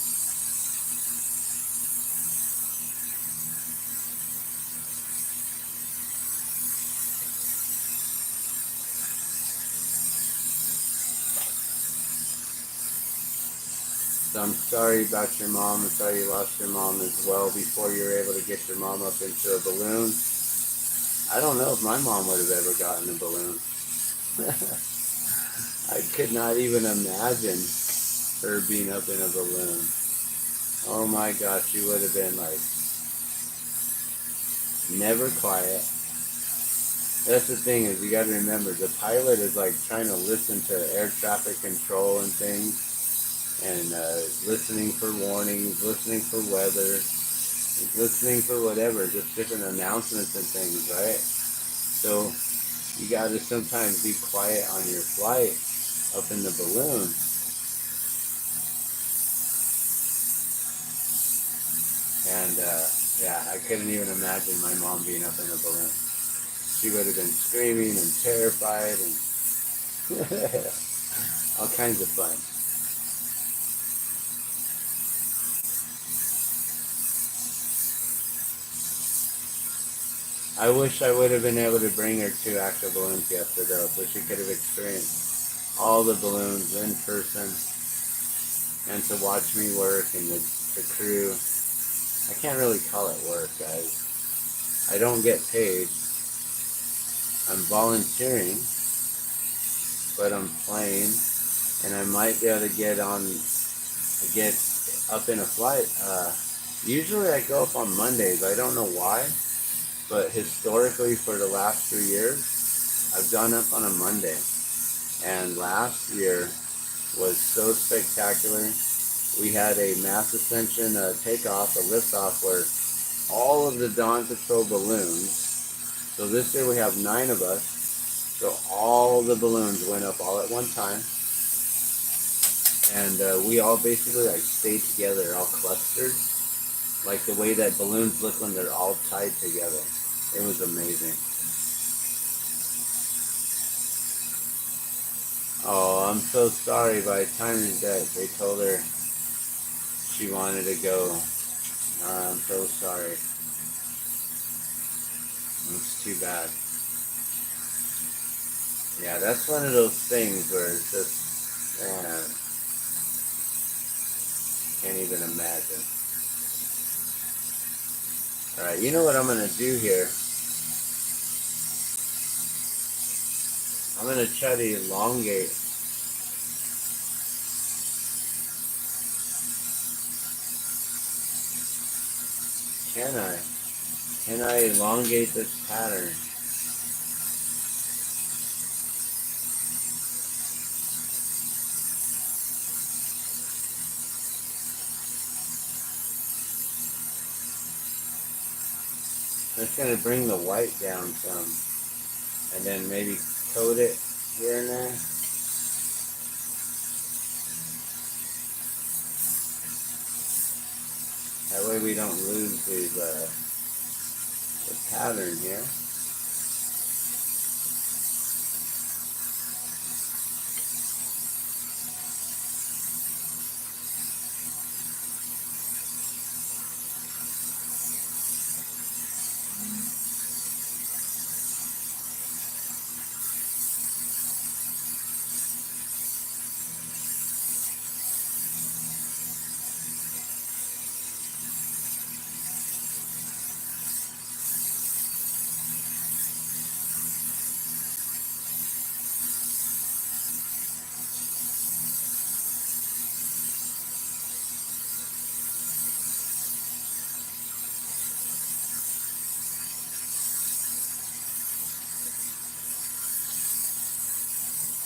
So I'm sorry about your mom. I'm sorry you lost your mom as well before you were able to get your mom up into a balloon. I don't know if my mom would have ever gotten a balloon. I could not even imagine her being up in a balloon. Oh my gosh, she would have been like never quiet. That's the thing is you got to remember the pilot is like trying to listen to air traffic control and things and listening for warnings, listening for weather, listening for whatever, just different announcements and things, right? So you got to sometimes be quiet on your flight up in the balloon. And yeah, I couldn't even imagine my mom being up in a balloon. She would have been screaming and terrified and all kinds of fun. I wish I would have been able to bring her to actual balloons yesterday though, so she could have experienced all the balloons in person and to watch me work and the crew. I can't really call it work, guys. I don't get paid. I'm volunteering, but I'm playing, and I might be able to get up in a flight. Usually I go up on Mondays. I don't know why, but historically for the last 3 years, I've gone up on a Monday. And last year was so spectacular. We had a mass ascension takeoff, a liftoff, where all of the Dawn Patrol balloons, so this year we have 9 of us, so all the balloons went up all at one time. And we all basically like stayed together, all clustered, like the way that balloons look when they're all tied together. It was amazing. Oh, I'm so sorry. By the time that they told her she wanted to go, I'm so sorry. It's too bad. Yeah, that's one of those things where it's just, man, can't even imagine. Alright, you know what I'm going to do here? I'm going to try to elongate. Can I? Can I elongate this pattern? I'm just going to bring the white down some. And then maybe coat it here and there. That way we don't lose the pattern here.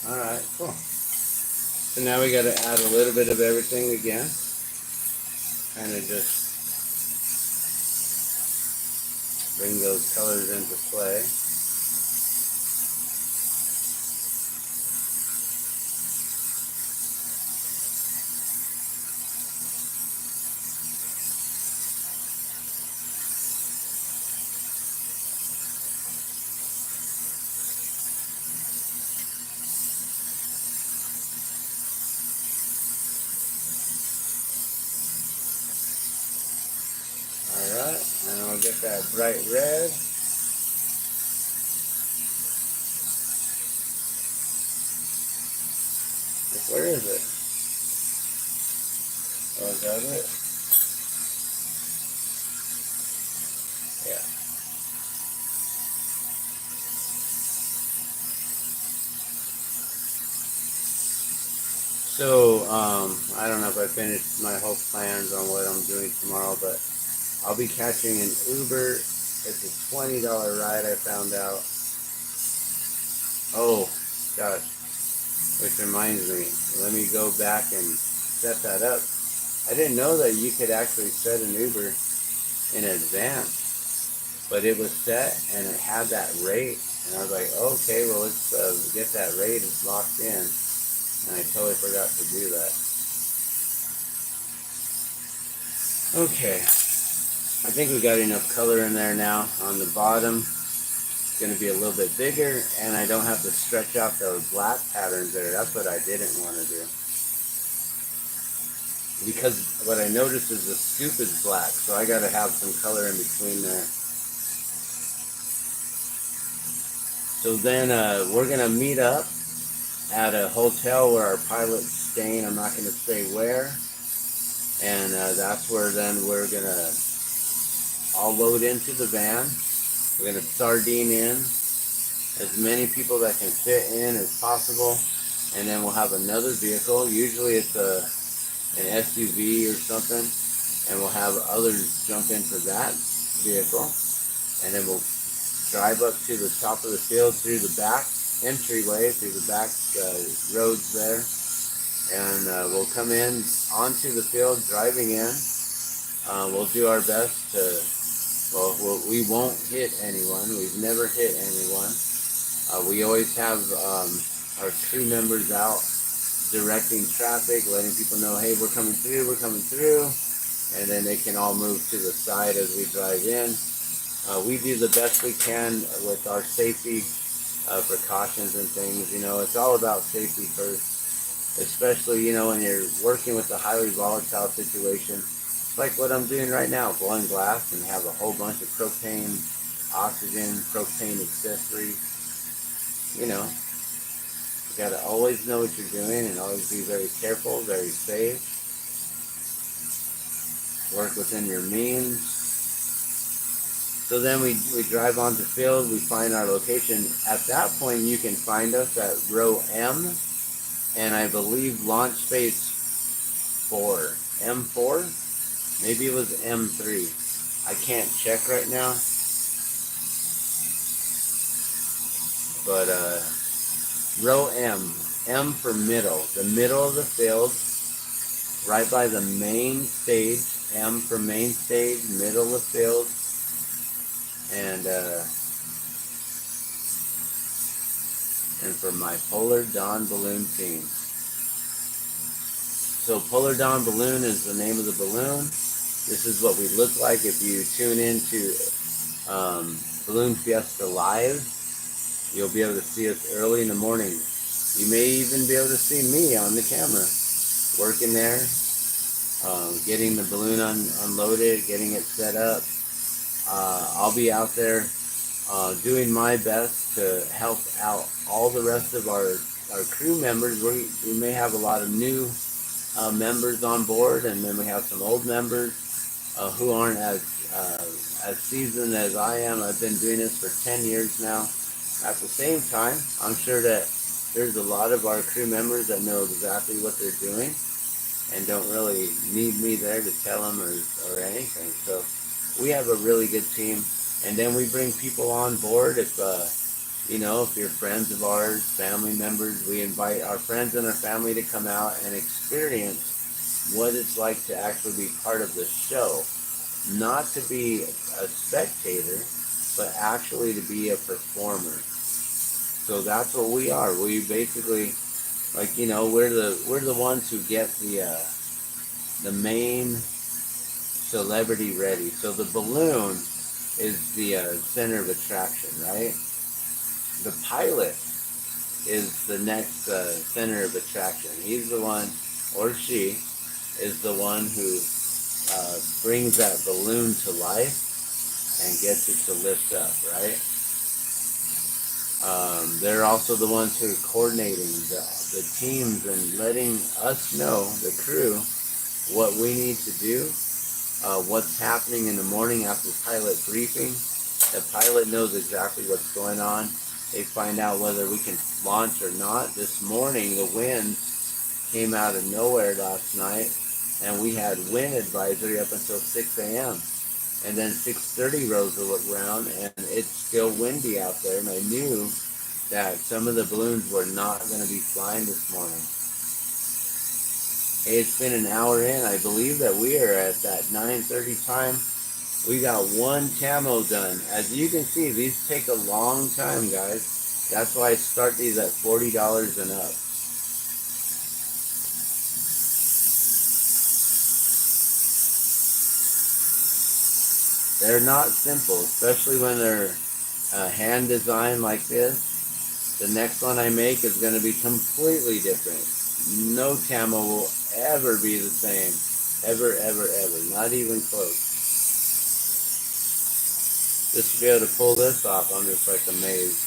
Alright, cool. So now we got to add a little bit of everything again. Kind of just bring those colors into play. Alright, and I'll get that bright red. Where is it? Oh, is that it? Yeah. So, I don't know if I finished my whole plans on what I'm doing tomorrow, but I'll be catching an Uber. It's a $20 ride, I found out. Oh, gosh. Which reminds me, let me go back and set that up. I didn't know that you could actually set an Uber in advance, but it was set and it had that rate, and I was like, okay, well, let's get that rate. It's locked in, and I totally forgot to do that. Okay, I think we got enough color in there now. On the bottom, it's going to be a little bit bigger, and I don't have to stretch out those black patterns there. That's what I didn't want to do. Because what I noticed is the scoop is black, so I got to have some color in between there. So then we're going to meet up at a hotel where our pilot's staying. I'm not going to say where. And that's where then we're going to all load into the van. We're going to sardine in as many people that can fit in as possible. And then we'll have another vehicle. Usually it's an SUV or something. And we'll have others jump into that vehicle. And then we'll drive up to the top of the field through the back entryway, through the back roads there. And we'll come in onto the field driving in. We'll do our best to, well, we won't hit anyone. We've never hit anyone. We always have our crew members out directing traffic, letting people know, hey, we're coming through, and then they can all move to the side as we drive in. We do the best we can with our safety precautions and things. You know, it's all about safety first, especially, you know, when you're working with a highly volatile situation. It's like what I'm doing right now, blowing glass and have a whole bunch of propane, oxygen, propane accessories. You know, you got to always know what you're doing and always be very careful, very safe. Work within your means. So then we drive onto field, we find our location. At that point, you can find us at row M, and I believe launch space 4, M4? Maybe it was M3. I can't check right now. But row M for middle, the middle of the field, right by the main stage. M for main stage, middle of the field. And for my Polar Dawn Balloon team. So Polar Dawn Balloon is the name of the balloon. This is what we look like if you tune into Balloon Fiesta Live. You'll be able to see us early in the morning. You may even be able to see me on the camera working there, getting the balloon unloaded, getting it set up. I'll be out there doing my best to help out all the rest of our crew members. We may have a lot of new members on board, and then we have some old members who aren't as seasoned as I am. I've been doing this for 10 years now. At the same time, I'm sure that there's a lot of our crew members that know exactly what they're doing and don't really need me there to tell them or anything. So we have a really good team. And then we bring people on board. If you know, if you're friends of ours, family members, we invite our friends and our family to come out and experience what it's like to actually be part of the show. Not to be a spectator, but actually to be a performer. So that's what we are. We basically, like, you know, we're the ones who get the main celebrity ready. So the balloon is the center of attraction, right? The pilot is the next center of attraction. He's the one, or she, is the one who brings that balloon to life and gets it to lift up, right? They're also the ones who are coordinating the teams and letting us know, the crew, what we need to do, what's happening in the morning after pilot briefing. The pilot knows exactly what's going on. They find out whether we can launch or not. This morning, the winds came out of nowhere last night, and we had wind advisory up until 6 a.m. And then 6:30 rolls around, and it's still windy out there, and I knew that some of the balloons were not going to be flying this morning. Hey, it's been an hour in. I believe that we are at that 9:30 time. We got one TAMO done. As you can see, these take a long time, guys. That's why I start these at $40 and up. They're not simple, especially when they're hand designed like this. The next one I make is going to be completely different. No TAMO will ever be the same. Ever, ever, ever. Not even close. Just to be able to pull this off, I'm just like amazed.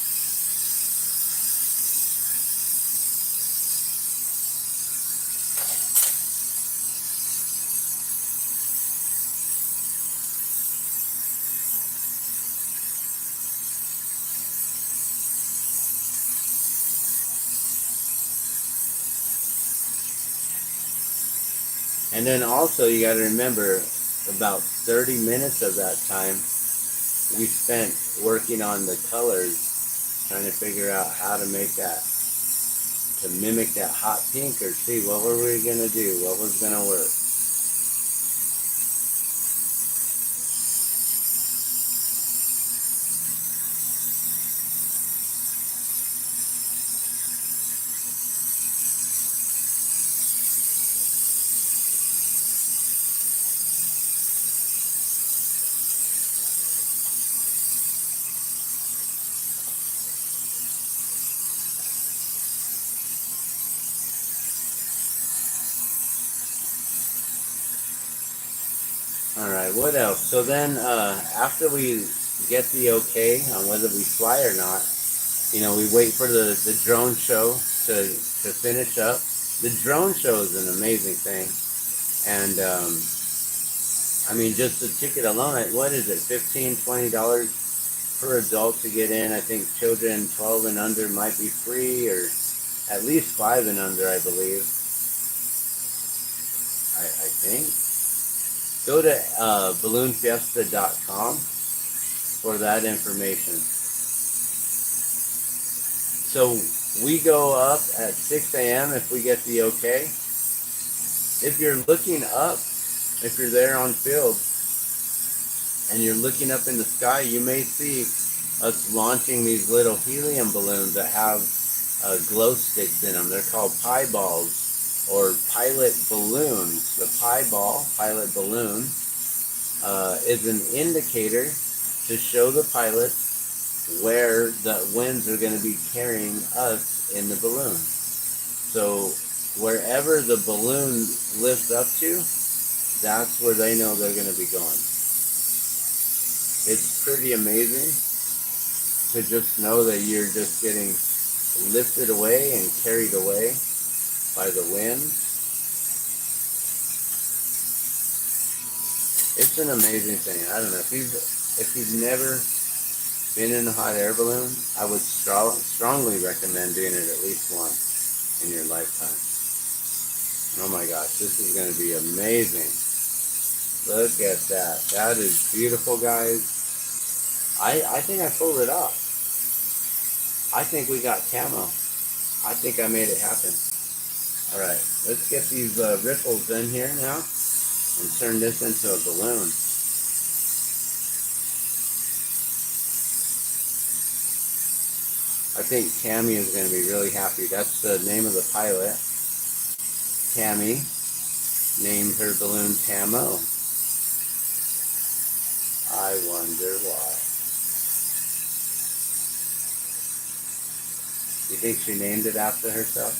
And then also you got to remember, about 30 minutes of that time we spent working on the colors, trying to figure out how to make that, to mimic that hot pink, or see what were we going to do, what was going to work. Alright, what else? So then after we get the okay on whether we fly or not, you know, we wait for the drone show to finish up. The drone show is an amazing thing. And I mean, just the ticket alone, what is it, $15, $20 per adult to get in? I think children 12 and under might be free, or at least 5 and under, I believe. I think. Go to balloonfiesta.com for that information. So we go up at 6 a.m. if we get the okay. If you're looking up, if you're there on field and you're looking up in the sky, you may see us launching these little helium balloons that have glow sticks in them. They're called pie balls or pilot balloons. The pie ball, pilot balloon, is an indicator to show the pilots where the winds are going to be carrying us in the balloon. So wherever the balloon lifts up to, that's where they know they're going to be going. It's pretty amazing to just know that you're just getting lifted away and carried away by the wind. It's an amazing thing. I don't know, if you've never been in a hot air balloon, I would strongly recommend doing it at least once in your lifetime. Oh my gosh, this is going to be amazing. Look at that. That is beautiful, guys. I think I pulled it off. I think we got TAMO. I think I made it happen. Alright, let's get these ripples in here now and turn this into a balloon. I think Tammy is going to be really happy. That's the name of the pilot. Tammy named her balloon TAMO. I wonder why. You think she named it after herself?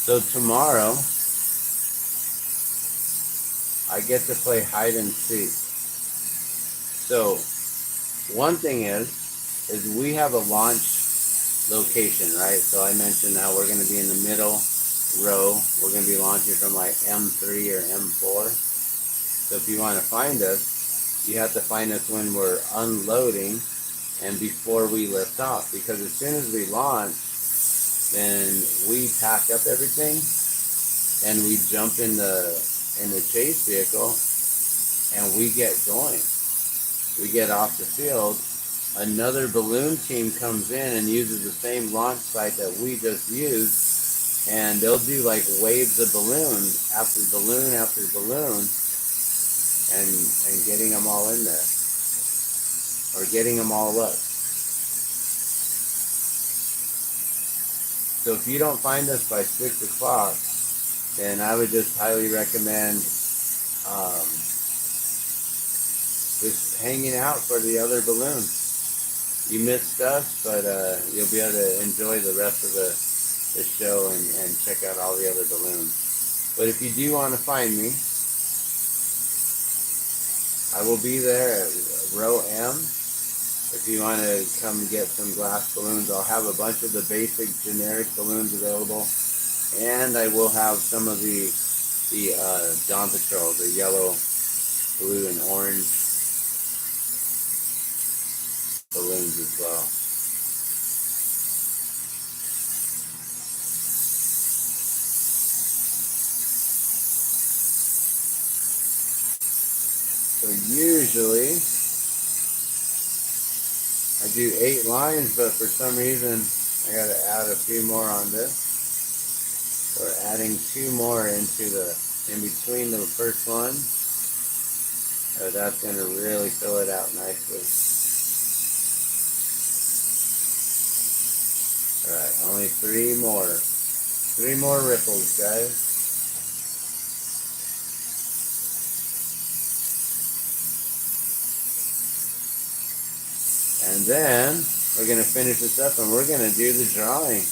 So tomorrow, I get to play hide and seek. So one thing is we have a launch location, right? So I mentioned how we're going to be in the middle row. We're going to be launching from like M3 or M4. So if you want to find us, you have to find us when we're unloading and before we lift off. Because as soon as we launch, then we pack up everything and we jump in the chase vehicle and we get going. We get off the field. Another balloon team comes in and uses the same launch site that we just used, and they'll do like waves of balloon after balloon after balloon, and getting them all in there, or getting them all up. So if you don't find us by 6 o'clock, then I would just highly recommend just hanging out for the other balloons. You missed us, but you'll be able to enjoy the rest of the show and check out all the other balloons. But if you do want to find me, I will be there at row M. If you want to come get some glass balloons, I'll have a bunch of the basic generic balloons available, and I will have some of the Dawn Patrol, the yellow, blue, and orange balloons as well. So usually I do 8 lines, but for some reason I got to add a few more on this. We're adding 2 more into in between the first one. So that's going to really fill it out nicely. Alright, only 3 more. 3 more ripples, guys. And then we're going to finish this up and we're going to do the drawing.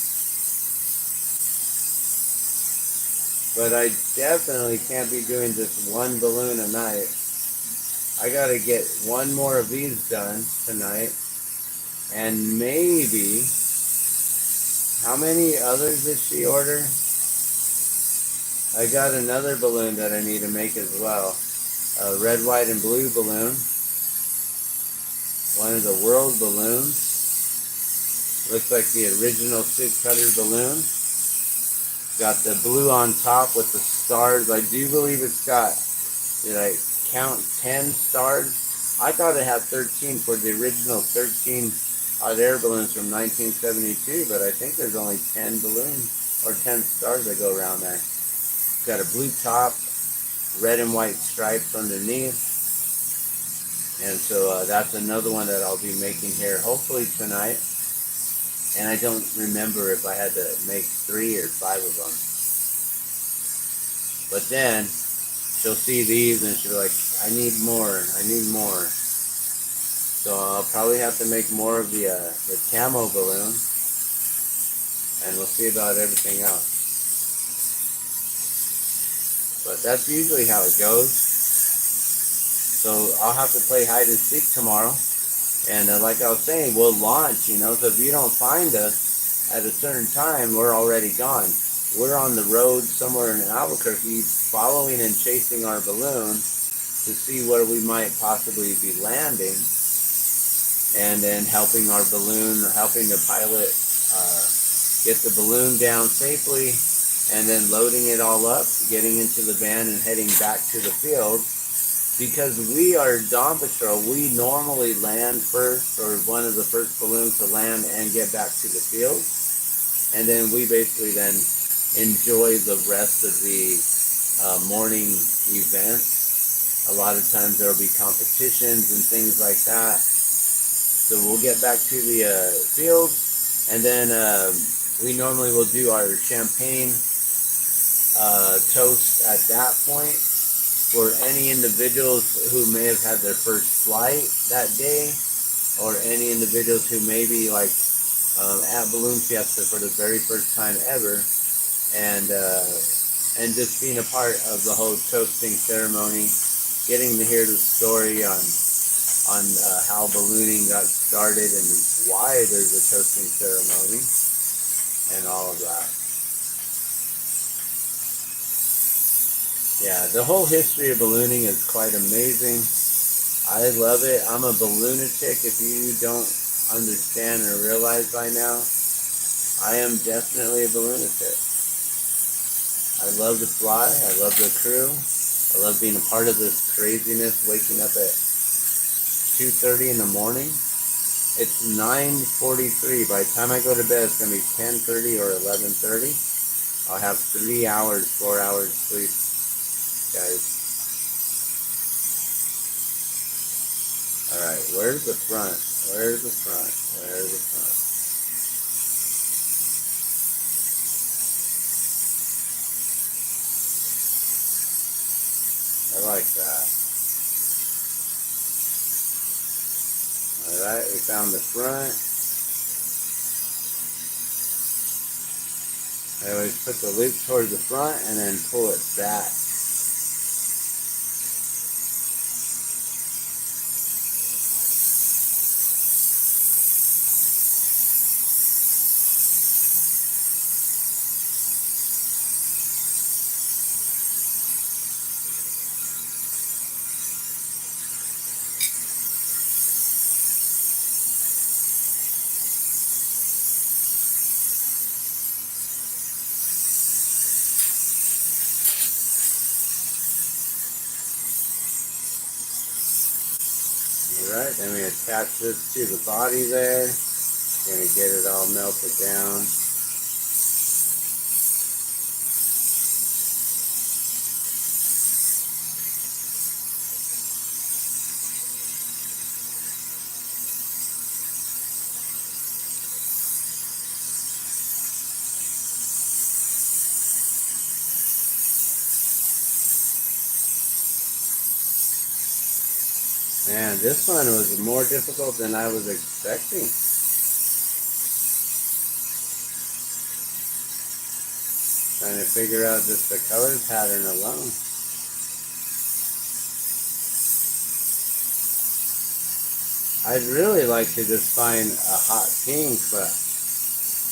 But I definitely can't be doing just 1 balloon a night. I got to get 1 more of these done tonight. And maybe, how many others did she order? I got another balloon that I need to make as well. A red, white, and blue balloon. One of the world balloons. Looks like the original Sig Cutter balloon. Got the blue on top with the stars. I do believe it's got, did I count 10 stars? I thought it had 13 for the original 13 hot air balloons from 1972, but I think there's only 10 balloons or 10 stars that go around there. It's got a blue top, red and white stripes underneath. And so that's another one that I'll be making here hopefully tonight. And I don't remember if I had to make 3 or 5 of them. But then she'll see these and she'll be like, I need more, I need more. So I'll probably have to make more of the TAMO balloon. And we'll see about everything else. But that's usually how it goes. So I'll have to play hide and seek tomorrow. And like I was saying, we'll launch, you know, so if you don't find us at a certain time, we're already gone. We're on the road somewhere in Albuquerque following and chasing our balloon to see where we might possibly be landing, and then helping our balloon, helping the pilot get the balloon down safely, and then loading it all up, getting into the van and heading back to the field. Because we are Dawn Patrol, we normally land first, or one of the first balloons to land and get back to the field. And then we basically then enjoy the rest of the morning event A lot of times there will be competitions and things like that. So we'll get back to the field, and then we normally will do our champagne toast at that point for any individuals who may have had their first flight that day, or any individuals who may be like at Balloon Fiesta for the very first time ever, and just being a part of the whole toasting ceremony, getting to hear the story on how ballooning got started and why there's a toasting ceremony and all of that. Yeah, the whole history of ballooning is quite amazing. I love it. I'm a balloonatic. If you don't understand or realize by now, I am definitely a balloonatic. I love to fly. I love the crew. I love being a part of this craziness, waking up at 2:30 in the morning. It's 9:43. By the time I go to bed, it's going to be 10:30 or 11:30. I'll have 3 hours, 4 hours sleep, guys. Alright, where's the front? Where's the front? Where's the front? I like that. Alright, we found the front. I always put the loop towards the front and then pull it back. Alright, then we attach this to the body there. Gonna get it all melted down. Man, this one was more difficult than I was expecting. Trying to figure out just the color pattern alone. I'd really like to just find a hot pink, but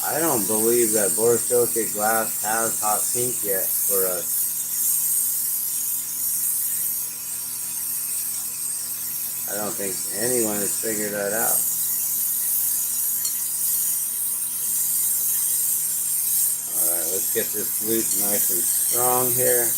I don't believe that borosilicate glass has hot pink yet for us. I don't think anyone has figured that out. Alright, let's get this loop nice and strong here.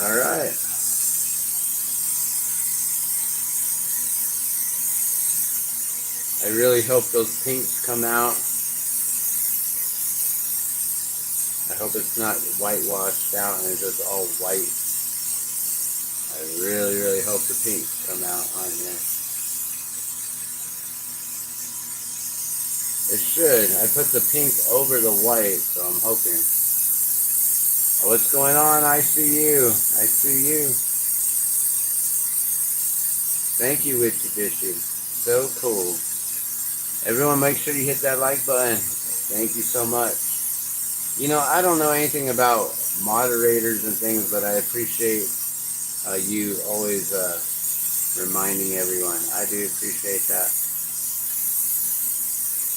Alright. I really hope those pinks come out. I hope it's not whitewashed out and it's just all white. I really, really hope the pinks come out on here. It should. I put the pink over the white, so I'm hoping. What's going on? I see you. I see you. Thank you, Witchy Dishy. So cool. Everyone make sure you hit that like button. Thank you so much. You know, I don't know anything about moderators and things, but I appreciate you always reminding everyone. I do appreciate that.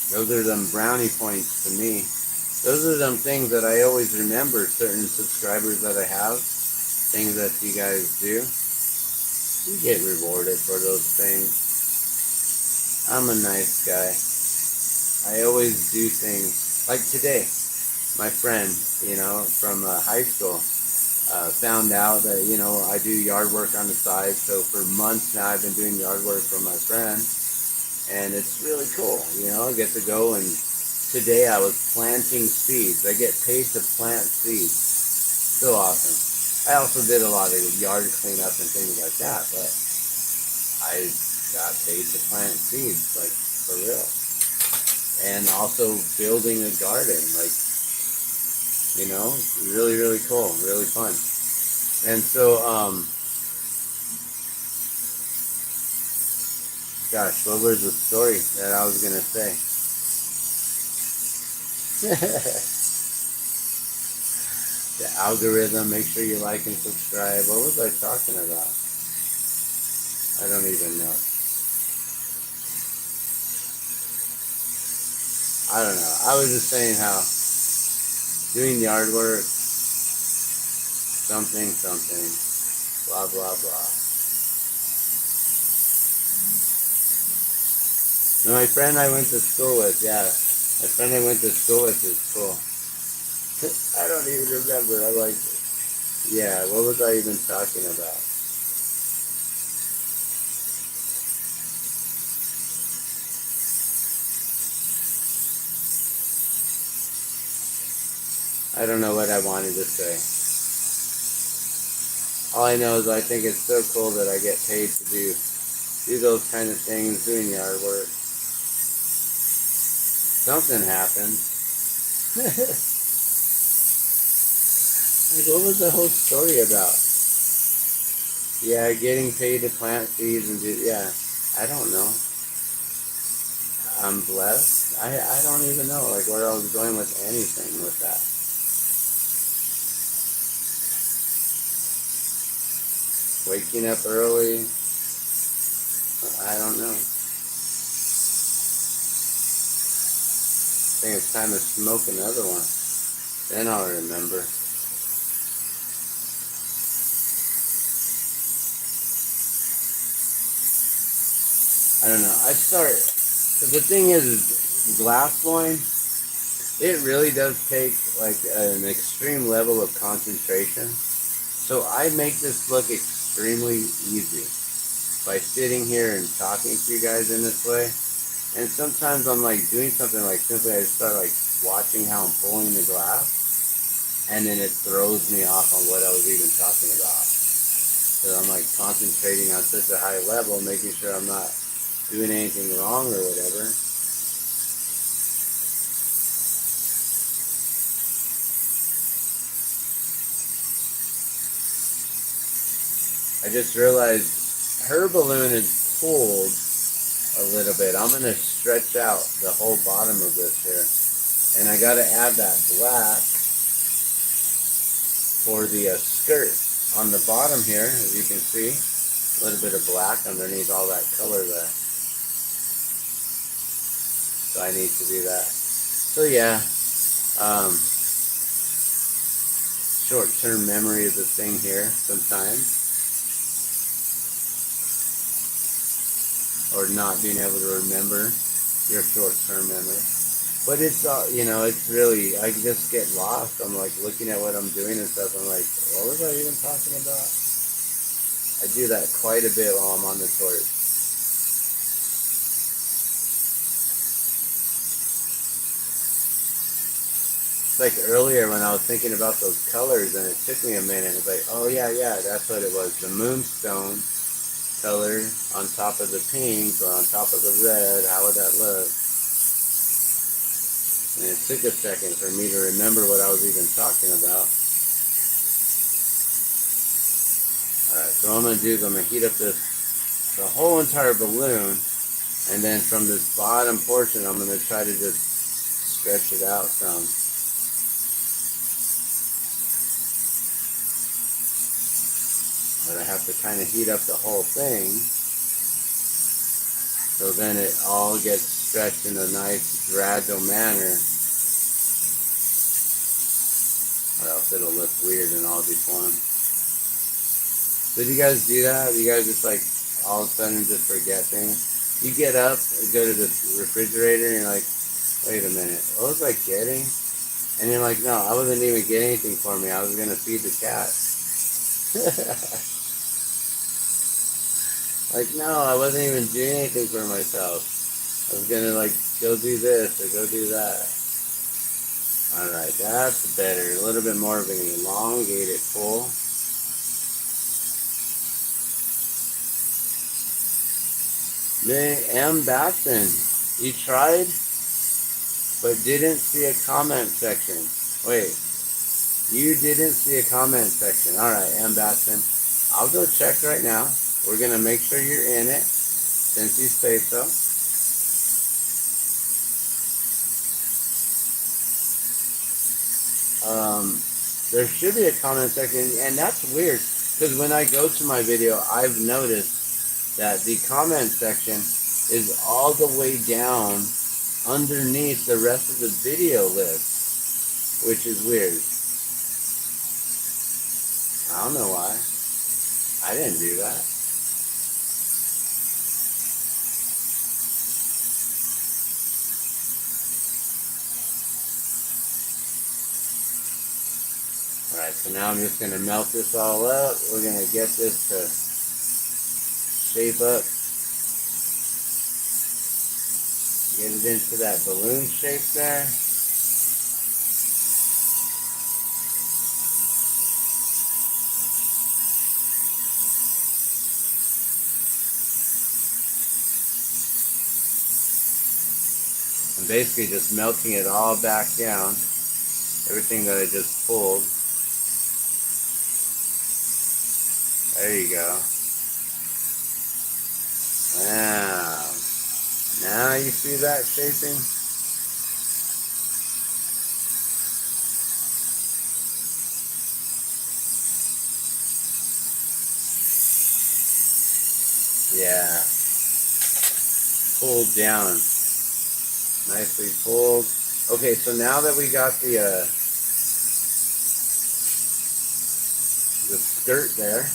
Those are them brownie points to me. Those are them things that I always remember, certain subscribers that I have, things that you guys do. You get rewarded for those things. I'm a nice guy. I always do things. Like today, my friend, you know, from high school, found out that, you know, I do yard work on the side. So for months now I've been doing yard work for my friend, and it's really cool. You know, I get to go, and today I was planting seeds. I get paid to plant seeds. So awesome. I also did a lot of yard cleanup and things like that, but I got paid to plant seeds, like, for real. And also building a garden, like, you know, really, really cool, really fun. And so, gosh, what was the story that I was gonna say? The algorithm, make sure you like and subscribe. What was I talking about? I don't even know. I don't know. I was just saying how doing yard work, something, something, blah, blah, blah. And my friend I went to school with, yeah. My friend I went to school with is cool. I don't even remember. I like, yeah, what was I even talking about? I don't know what I wanted to say. All I know is I think it's so cool that I get paid to do those kind of things, doing yard work. Something happened. Like, what was the whole story about? Yeah, getting paid to plant seeds and do, yeah, I don't know. I'm blessed. I don't even know, like, where I was going with anything with that. Waking up early, I don't know. I think it's time to smoke another one. Then I'll remember. I don't know. The thing is glass blowing, it really does take like an extreme level of concentration. So I make this look extremely easy by sitting here and talking to you guys in this way. And sometimes I'm like doing something like simply I start like watching how I'm pulling the glass, and then it throws me off on what I was even talking about. So I'm like concentrating on such a high level, making sure I'm not doing anything wrong or whatever. I just realized her balloon is pulled a little bit. I'm going to stretch out the whole bottom of this here. And I got to add that black for the skirt on the bottom here, as you can see. A little bit of black underneath all that color there. So I need to do that. So yeah, short-term memory is a thing here sometimes. Or not being able to remember your short-term memory. But it's, you know, it's really, I just get lost. I'm like looking at what I'm doing and stuff. I'm like, what was I even talking about? I do that quite a bit while I'm on the torch. It's like earlier when I was thinking about those colors and it took me a minute. It's like, oh yeah, that's what it was. The moonstone color on top of the pink or on top of the red. How would that look? And it took a second for me to remember what I was even talking about. Alright, so what I'm going to do is I'm going to heat up the whole entire balloon, and then from this bottom portion I'm going to try to just stretch it out some. But I have to kind of heat up the whole thing, so then it all gets stretched in a nice gradual manner, or else it'll look weird and all deformed. So do you guys do that? Do you guys just like all of a sudden just forget things? You get up and go to the refrigerator and you're like, wait a minute, what was I getting? And you're like, no, I wasn't even getting anything for me. I was going to feed the cat. Like, no, I wasn't even doing anything for myself. I was gonna like go do this or go do that. Alright, that's better. A little bit more of an elongated pull. M. Batson, you tried, but didn't see a comment section. Wait, you didn't see a comment section. Alright, M. Batson, I'll go check right now. We're gonna make sure you're in it, since you say so. There should be a comment section, and that's weird, because when I go to my video, I've noticed that the comment section is all the way down underneath the rest of the video list, which is weird. I don't know why. I didn't do that. Alright, so now I'm just going to melt this all up. We're going to get this to shape up. Get it into that balloon shape there. I'm basically just melting it all back down. Everything that I just pulled. There you go. Wow. Now you see that shaping? Yeah. Pulled down. Nicely pulled. Okay, so now that we got the skirt there,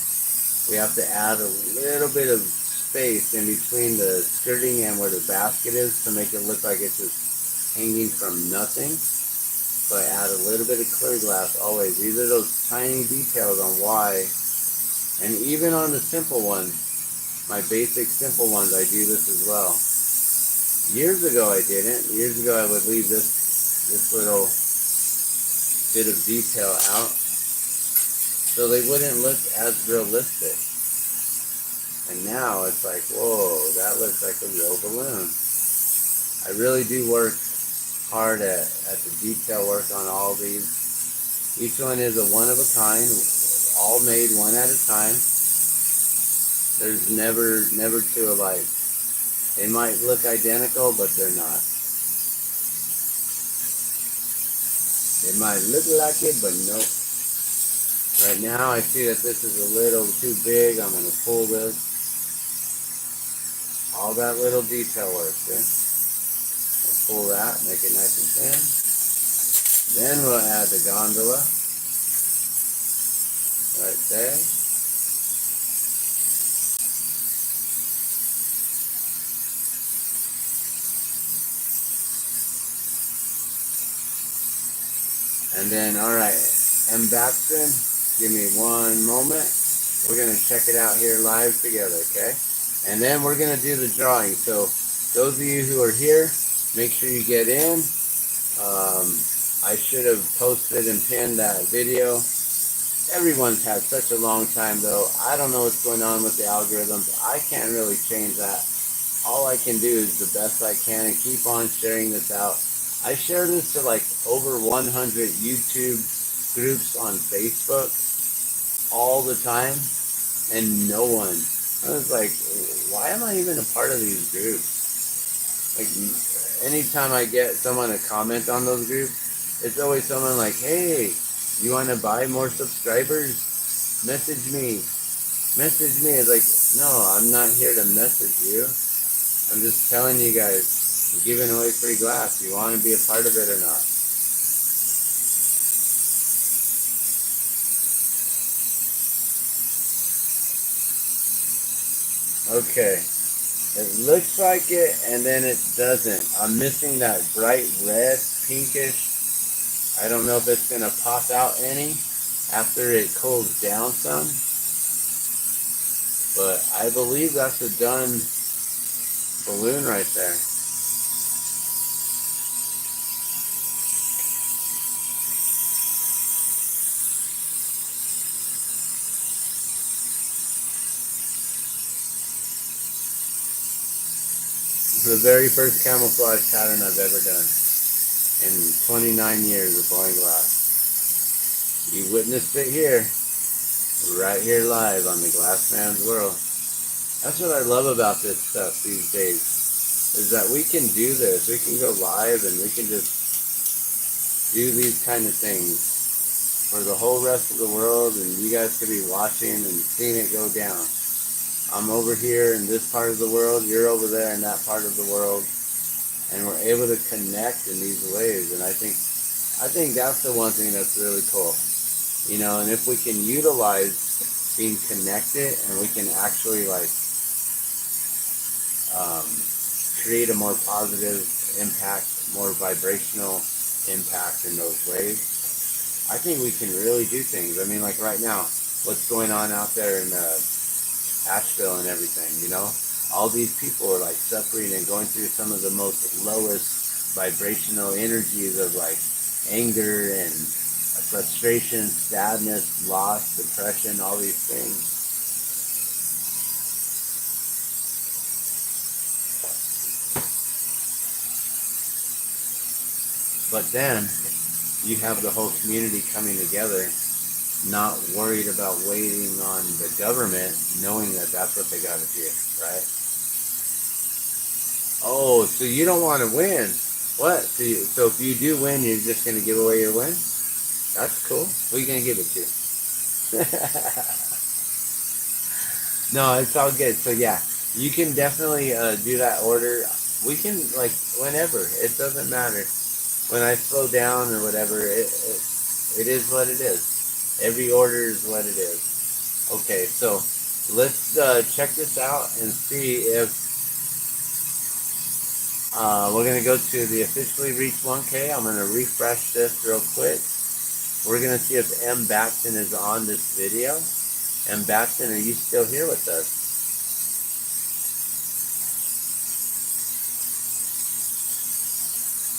we have to add a little bit of space in between the skirting and where the basket is to make it look like it's just hanging from nothing. So I add a little bit of clear glass always. These are those tiny details on why. And even on the simple ones, my basic simple ones, I do this as well. Years ago I didn't. Years ago I would leave this little bit of detail out so they wouldn't look as realistic. And now it's like, whoa, that looks like a real balloon. I really do work hard at the detail work on all these. Each one is a one of a kind, all made one at a time. There's never two alike. They might look identical, but they're not. They might look like it, but nope. Right now I see that this is a little too big. I'm going to pull this. All that little detail work, see? I'll pull that, make it nice and thin. Then we'll add the gondola. Right there. And then, alright, M. Batson, give me one moment. We're going to check it out here live together, okay? And then we're going to do the drawing. So, those of you who are here, make sure you get in. I should have posted and pinned that video. Everyone's had such a long time, though. I don't know what's going on with the algorithms. I can't really change that. All I can do is the best I can and keep on sharing this out. I share this to like over 100 YouTube groups on Facebook all the time, and no one. I was like, why am I even a part of these groups? Like, anytime I get someone to comment on those groups, it's always someone like, hey, you want to buy more subscribers? Message me. Message me. It's like, no, I'm not here to message you. I'm just telling you guys, I'm giving away free glass. You want to be a part of it or not? Okay. It looks like it, and then it doesn't. I'm missing that bright red, pinkish. I don't know if it's going to pop out any after it cools down some. But I believe that's a done balloon right there. It's the very first camouflage pattern I've ever done in 29 years of blowing glass. You witnessed it here, right here live on the Glassman's World. That's what I love about this stuff these days, is that we can do this. We can go live and we can just do these kind of things for the whole rest of the world, and you guys could be watching and seeing it go down. I'm over here in this part of the world, you're over there in that part of the world, and we're able to connect in these ways. And I think that's the one thing that's really cool, you know. And if we can utilize being connected, and we can actually like create a more positive impact, more vibrational impact in those ways, I think we can really do things. I mean, like right now, what's going on out there in Asheville and everything, you know? All these people are like suffering and going through some of the most lowest vibrational energies of like anger and frustration, sadness, loss, depression, all these things. But then you have the whole community coming together, not worried about waiting on the government, knowing that that's what they got to do, right? Oh, so you don't want to win. What? So if you do win, you're just going to give away your win? That's cool. Who are you going to give it to? No, it's all good. So yeah, you can definitely do that order. We can, like, whenever. It doesn't matter. When I slow down or whatever, it is what it is. Every order is what it is. Okay, so let's check this out and see if we're going to go to the officially reached 1K. I'm going to refresh this real quick. We're going to see if M. Batson is on this video. M. Batson, are you still here with us?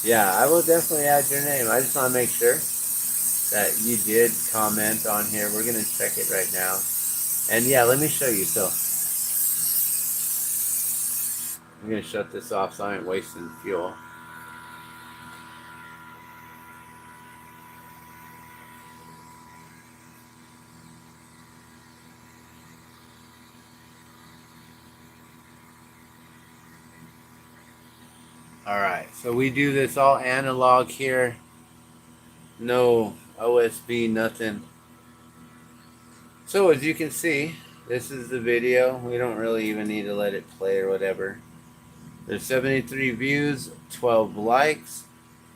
Yeah, I will definitely add your name. I just want to make sure that you did comment on here. We're going to check it right now. And yeah, let me show you. So I'm going to shut this off so I ain't wasting fuel. Alright, so we do this all analog here. No OSB, nothing. So as you can see, this is the video. We don't really even need to let it play or whatever. There's 73 views, 12 likes.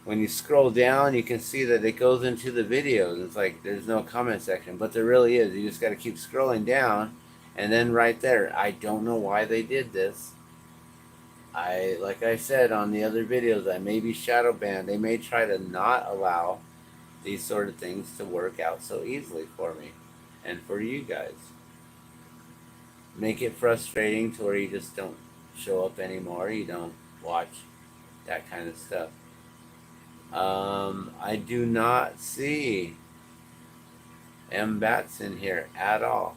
When you scroll down, you can see that it goes into the videos. It's like there's no comment section, but there really is. You just got to keep scrolling down, and then right there, I don't know why they did this. Like I said on the other videos, I may be shadow banned. They may try to not allow these sort of things to work out so easily for me and for you guys. Make it frustrating to where you just don't show up anymore. You don't watch that kind of stuff. I do not see M. Batson here at all.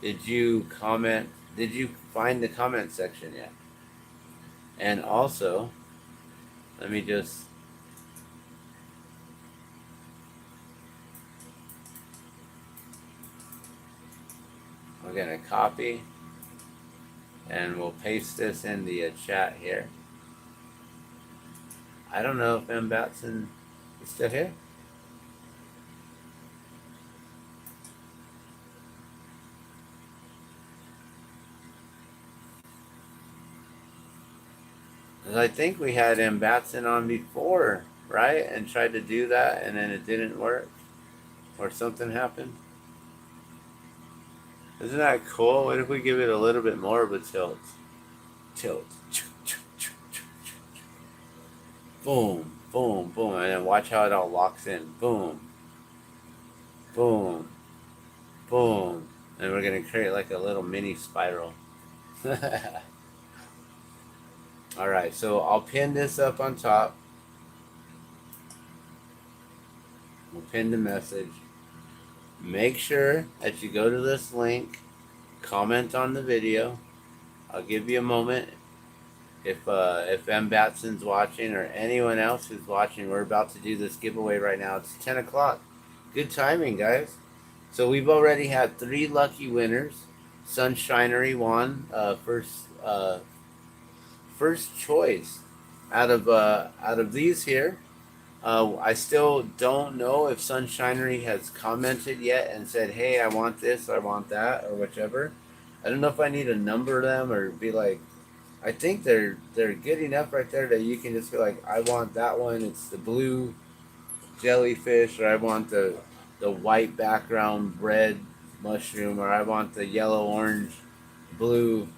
Did you comment? Did you find the comment section yet? And also, let me just we're gonna copy and we'll paste this in the chat here. I don't know if M. Batson is still here. I think we had M. Batson on before, right? And tried to do that and then it didn't work. Or something happened. Isn't that cool? What if we give it a little bit more of a tilt? Tilt. Boom, boom, boom. And then watch how it all locks in. Boom. Boom. Boom. And we're going to create like a little mini spiral. Alright, so I'll pin this up on top. We'll pin the message. Make sure that you go to this link, comment on the video. I'll give you a moment. If M. Batson's watching or anyone else who's watching, we're about to do this giveaway right now. It's 10 o'clock. Good timing, guys. So we've already had 3 lucky winners. Sunshinery won first choice out of these here. I still don't know if Sunshinery has commented yet and said, hey, I want this, I want that, or whichever. I don't know if I need to number them or be like, I think they're good enough right there that you can just be like, I want that one. It's the blue jellyfish, or I want the white background red mushroom, or I want the yellow orange blue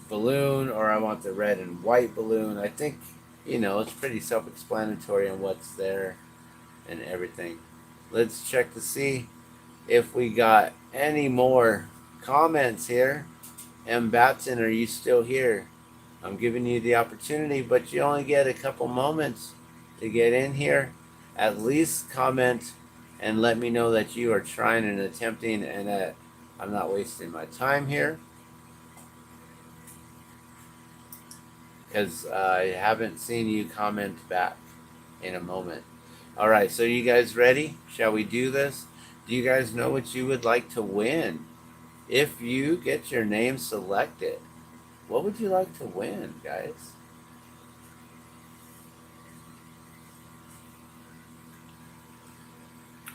balloon, or I want the red and white balloon. I think, it's pretty self-explanatory on what's there and everything. Let's check to see if we got any more comments here. M. Batson, are you still here? I'm giving you the opportunity, but you only get a couple moments to get in here. At least comment and let me know that you are trying and attempting and that I'm not wasting my time here. Because I haven't seen you comment back in a moment. Alright, so you guys ready? Shall we do this? Do you guys know what you would like to win? If you get your name selected, what would you like to win, guys?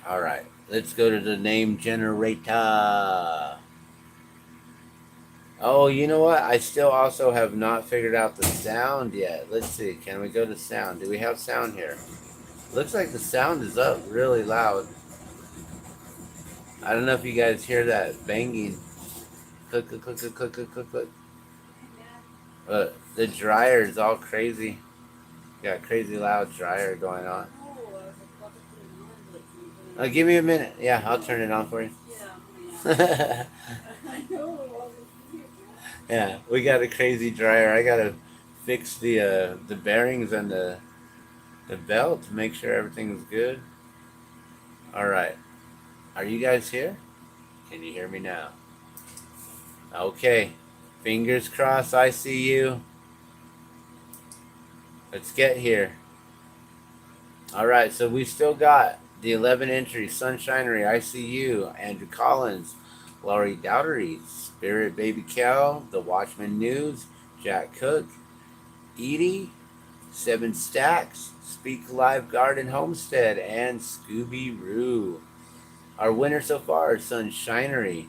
Alright, let's go to the name generator. Oh, you know what? I still also have not figured out the sound yet. Let's see. Can we go to sound? Do we have sound here? Looks like the sound is up really loud. I don't know if you guys hear that banging. Click, click, click, click, click, click, click, click. The dryer is all crazy. Got crazy loud dryer going on. Give me a minute. Yeah, I'll turn it on for you. Yeah, we got a crazy dryer. I gotta fix the bearings and the belt to make sure everything's good. All right, are you guys here? Can you hear me now? Okay, fingers crossed. I see you. Let's get here. All right, so we still got the 11 entries: Sunshinery, ICU, Andrew Collins, Laurie Dowdery, Spirit Baby Cal, The Watchman News, Jack Cook, Edie, 7 Stacks, Speak Live Garden Homestead, and Scooby Roo. Our winner so far is Sunshinery,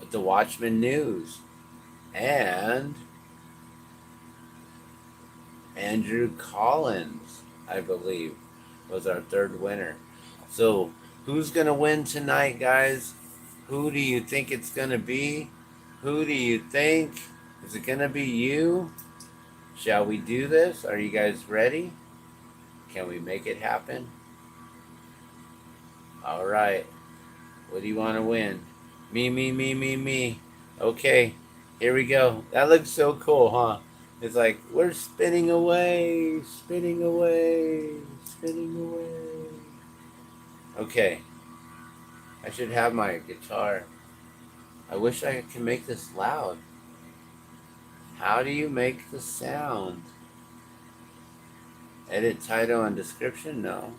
The Watchman News, and Andrew Collins, I believe, was our 3rd winner. So, who's going to win tonight, guys? Who do you think it's going to be? Who do you think? Is it going to be you? Shall we do this? Are you guys ready? Can we make it happen? All right. What do you want to win? Me, me, me, me, me. Okay, here we go. That looks so cool, huh? It's like, we're spinning away, spinning away, spinning away. Okay. I should have my guitar. I wish I could make this loud. How do you make the sound? Edit title and description? No.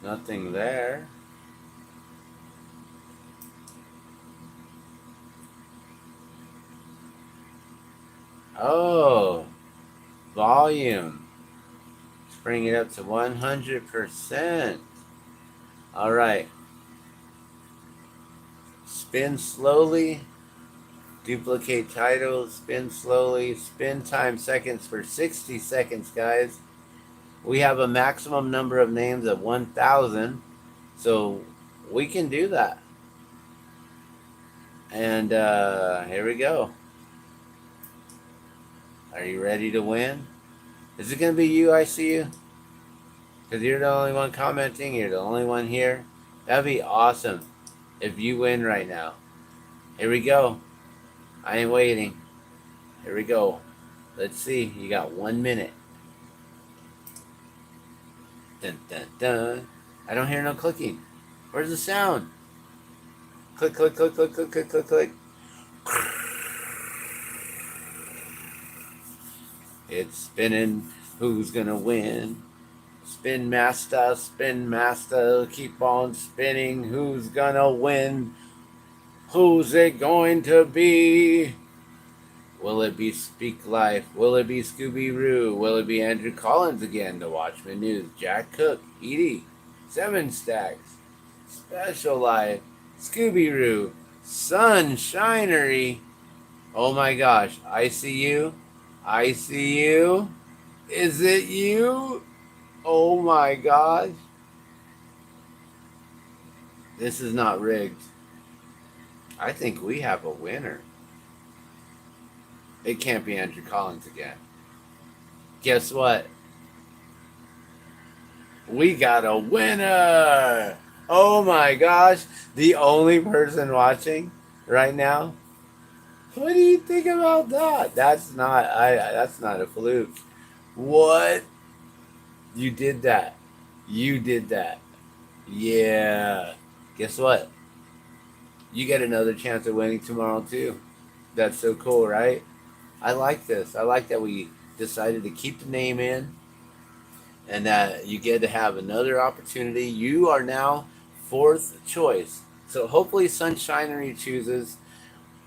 Nothing there. Oh, volume. Let's bring it up to 100%. All right. Spin slowly. Duplicate titles. Spin slowly. Spin time seconds for 60 seconds, guys. We have a maximum number of names of 1,000. So we can do that. And here we go. Are you ready to win? Is it going to be you, I see you? Because you're the only one commenting. You're the only one here. That'd be awesome if you win right now. Here we go. I ain't waiting. Here we go. Let's see. You got 1 minute. Dun, dun, dun. I don't hear no clicking. Where's the sound? Click, click, click, click, click, click, click, click. It's spinning. Who's gonna win? Spin master, keep on spinning. Who's gonna win? Who's it going to be? Will it be Speak Life? Will it be Scooby-Roo? Will it be Andrew Collins again? The Watchmen News, Jack Cook, Edie, Seven Stacks, Special Life, Scooby-Roo, Sunshinery. Oh my gosh, I see you. I see you. Is it you? Oh my gosh. This is not rigged. I think we have a winner. It can't be Andrew Collins again. Guess what? We got a winner! Oh my gosh. The only person watching right now. What do you think about that? That's not a fluke. What? You did that. You did that. Yeah. Guess what? You get another chance of winning tomorrow too. That's so cool, right? I like this. I like that we decided to keep the name in and that you get to have another opportunity. You are now fourth choice. So hopefully Sunshinery chooses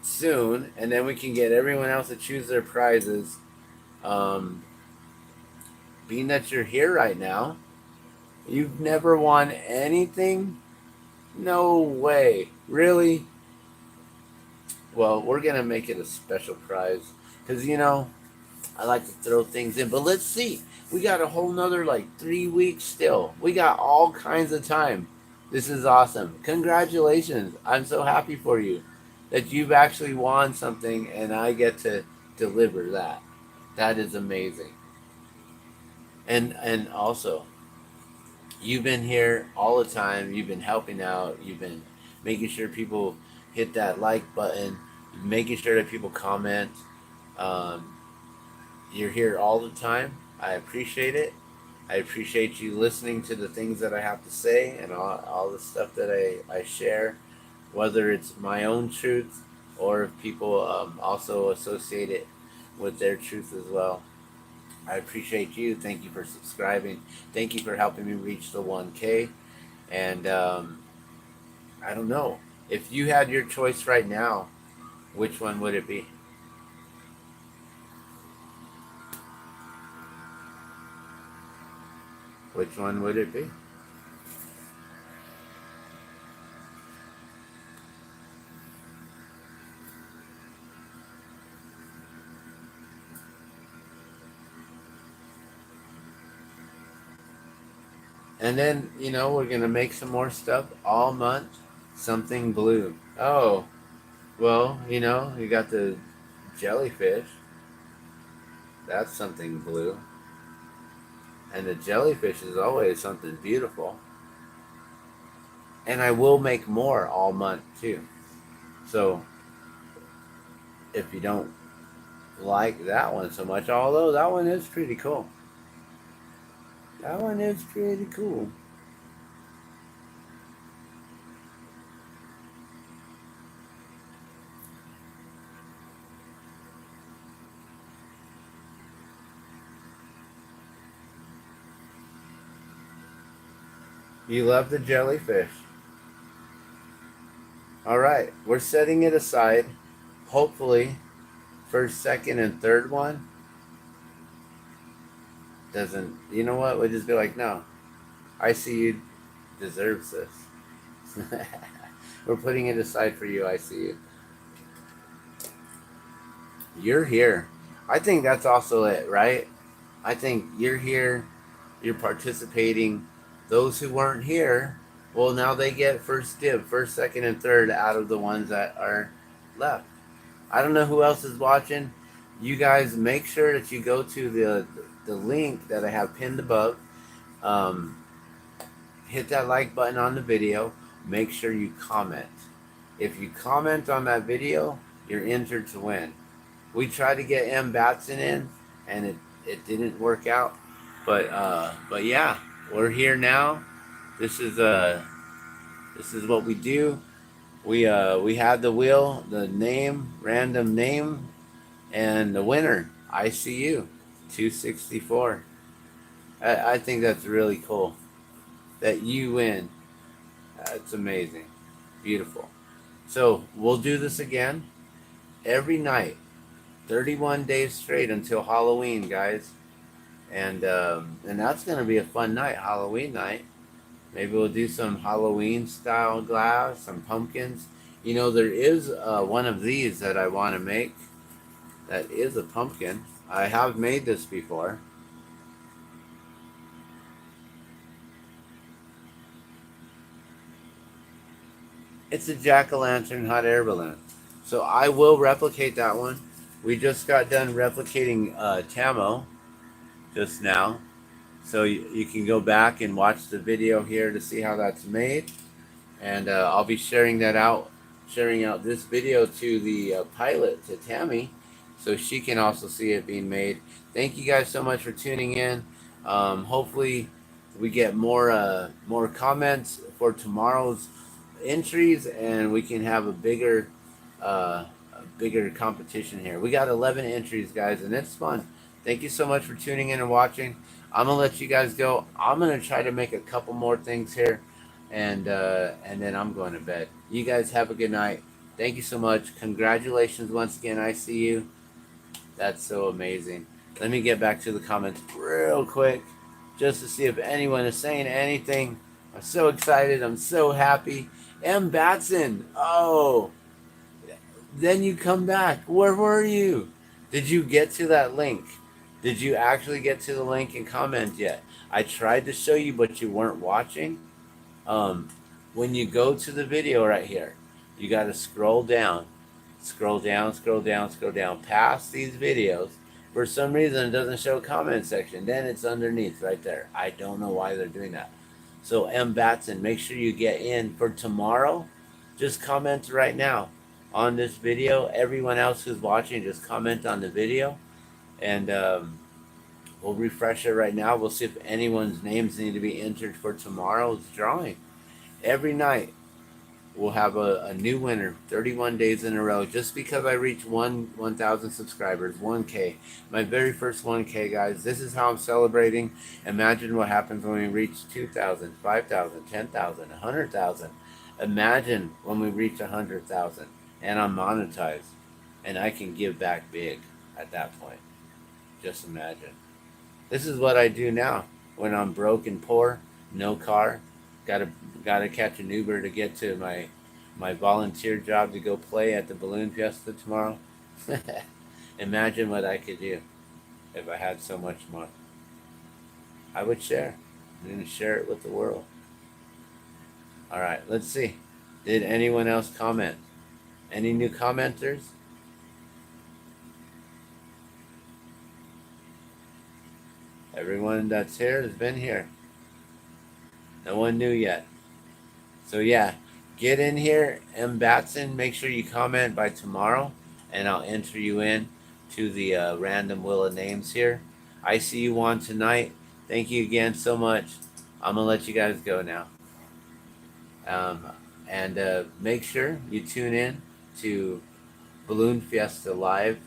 soon, and then we can get everyone else to choose their prizes. Being that you're here right now, you've never won anything? No way. Really? Well, we're going to make it a special prize. Because, I like to throw things in. But let's see. We got a whole nother, 3 weeks still. We got all kinds of time. This is awesome. Congratulations. I'm so happy for you that you've actually won something and I get to deliver that. That is amazing. And also, you've been here all the time. You've been helping out. You've been making sure people hit that like button, making sure that people comment. You're here all the time. I appreciate it. I appreciate you listening to the things that I have to say and all the stuff that I share, whether it's my own truth or if people also associate it with their truth as well. I appreciate you. Thank you for subscribing. Thank you for helping me reach the 1K. And I don't know. If you had your choice right now, which one would it be? Which one would it be? And then, we're going to make some more stuff all month. Something blue. Oh, well, you got the jellyfish. That's something blue. And the jellyfish is always something beautiful. And I will make more all month too. So, if you don't like that one so much, although that one is pretty cool. That one is pretty cool. You love the jellyfish. All right, we're setting it aside. Hopefully, first, second, and third one doesn't. You know what? We'll just be like, no, I see you deserves this. We're putting it aside for you. I see you. You're here. I think that's also it, right? I think you're here. You're participating. Those who weren't here, well, now they get first dib, first, second, and third out of the ones that are left. I don't know who else is watching, you guys make sure that you go to the link that I have pinned above. Um, Hit that like button on the video. Make sure you comment. If you comment on that video, you're entered to win. We tried to get M. Batson in, and it didn't work out. But yeah, we're here now. This is what we do. We had the wheel, the name, random name, and the winner, ICU, 264. I think that's really cool that you win. It's amazing, beautiful. So we'll do this again every night, 31 days straight until Halloween, guys. And that's gonna be a fun night, Halloween night. Maybe we'll do some Halloween style glass, some pumpkins. You know, there is one of these that I want to make. That is a pumpkin. I have made this before. It's a jack-o'-lantern hot air balloon. So I will replicate that one. We just got done replicating TAMO just now. So you can go back and watch the video here to see how that's made. And I'll be sharing out this video to the pilot, to Tammy, so she can also see it being made. Thank you guys so much for tuning in. Hopefully we get more comments for tomorrow's entries, and we can have a bigger competition here. We got 11 entries, guys, and it's fun. Thank you so much for tuning in and watching. I'm gonna let you guys go. I'm gonna try to make a couple more things here, and then I'm going to bed. You guys have a good night. Thank you so much. Congratulations once again. I see you. That's so amazing. Let me get back to the comments real quick, just to see if anyone is saying anything. I'm so excited. I'm so happy. M. Batson. Oh, then you come back. Where were you? Did you get to that link? Did you actually get to the link and comment yet? I tried to show you, but you weren't watching. When you go to the video right here, you got to scroll down, scroll down, scroll down, scroll down past these videos. For some reason, it doesn't show a comment section. Then it's underneath right there. I don't know why they're doing that. So M. Batson, make sure you get in for tomorrow. Just comment right now on this video. Everyone else who's watching, just comment on the video. And we'll refresh it right now. We'll see if anyone's names need to be entered for tomorrow's drawing. Every night, we'll have a new winner, 31 days in a row, just because I reached 1,000 subscribers, 1K. My very first 1K, guys. This is how I'm celebrating. Imagine what happens when we reach 2,000, 5,000, 10,000, 100,000. Imagine when we reach 100,000 and I'm monetized and I can give back big at that point. Just imagine. This is what I do now when I'm broke and poor, no car, gotta catch an Uber to get to my volunteer job to go play at the balloon fiesta tomorrow. Imagine what I could do if I had so much more. I would share. I'm gonna share it with the world. All right, let's see. Did anyone else comment? Any new commenters? Everyone that's here has been here. No one new yet. So yeah, get in here, M. Batson. Make sure you comment by tomorrow, and I'll enter you in to the random wheel of names here. I see you on tonight. Thank you again so much. I'm gonna let you guys go now. And make sure you tune in to Balloon Fiesta Live.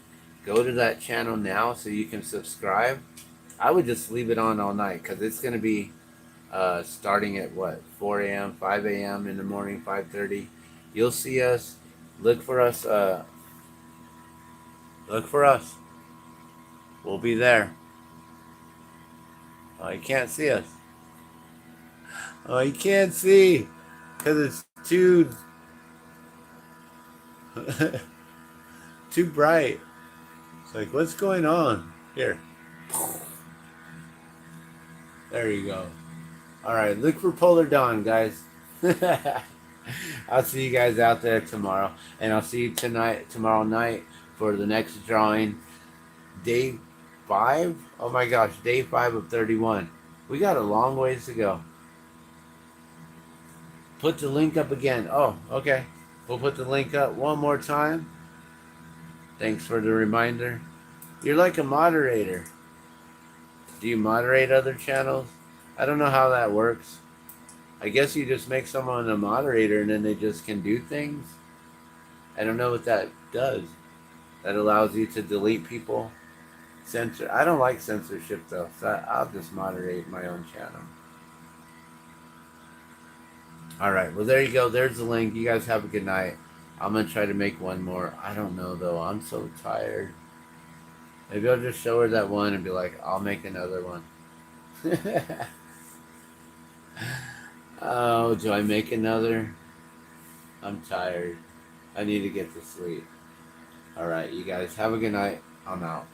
Go to that channel now so you can subscribe. I would just leave it on all night because it's going to be starting at what, 4 a.m., 5 a.m. in the morning, 5:30. You'll see us. Look for us. Look for us. We'll be there. Oh, you can't see us. Oh, you can't see because it's too too bright. It's like, what's going on here? There you go. All right, look for Polar Dawn, guys. I'll see you guys out there tomorrow, and I'll see you tomorrow night for the next drawing. day 5? Oh my gosh, day 5 of 31. We got a long ways to go. Put the link up again. Oh, okay. We'll put the link up one more time. Thanks for the reminder. You're like a moderator. Do you moderate other channels? I don't know how that works. I guess you just make someone a moderator and then they just can do things. I don't know what that does. That allows you to delete people. Censor. I don't like censorship though, so I'll just moderate my own channel. Alright, well there you go. There's the link. You guys have a good night. I'm going to try to make one more. I don't know though. I'm so tired. Maybe I'll just show her that one and be like, I'll make another one. Oh, do I make another? I'm tired. I need to get to sleep. Alright, you guys have a good night. I'm out.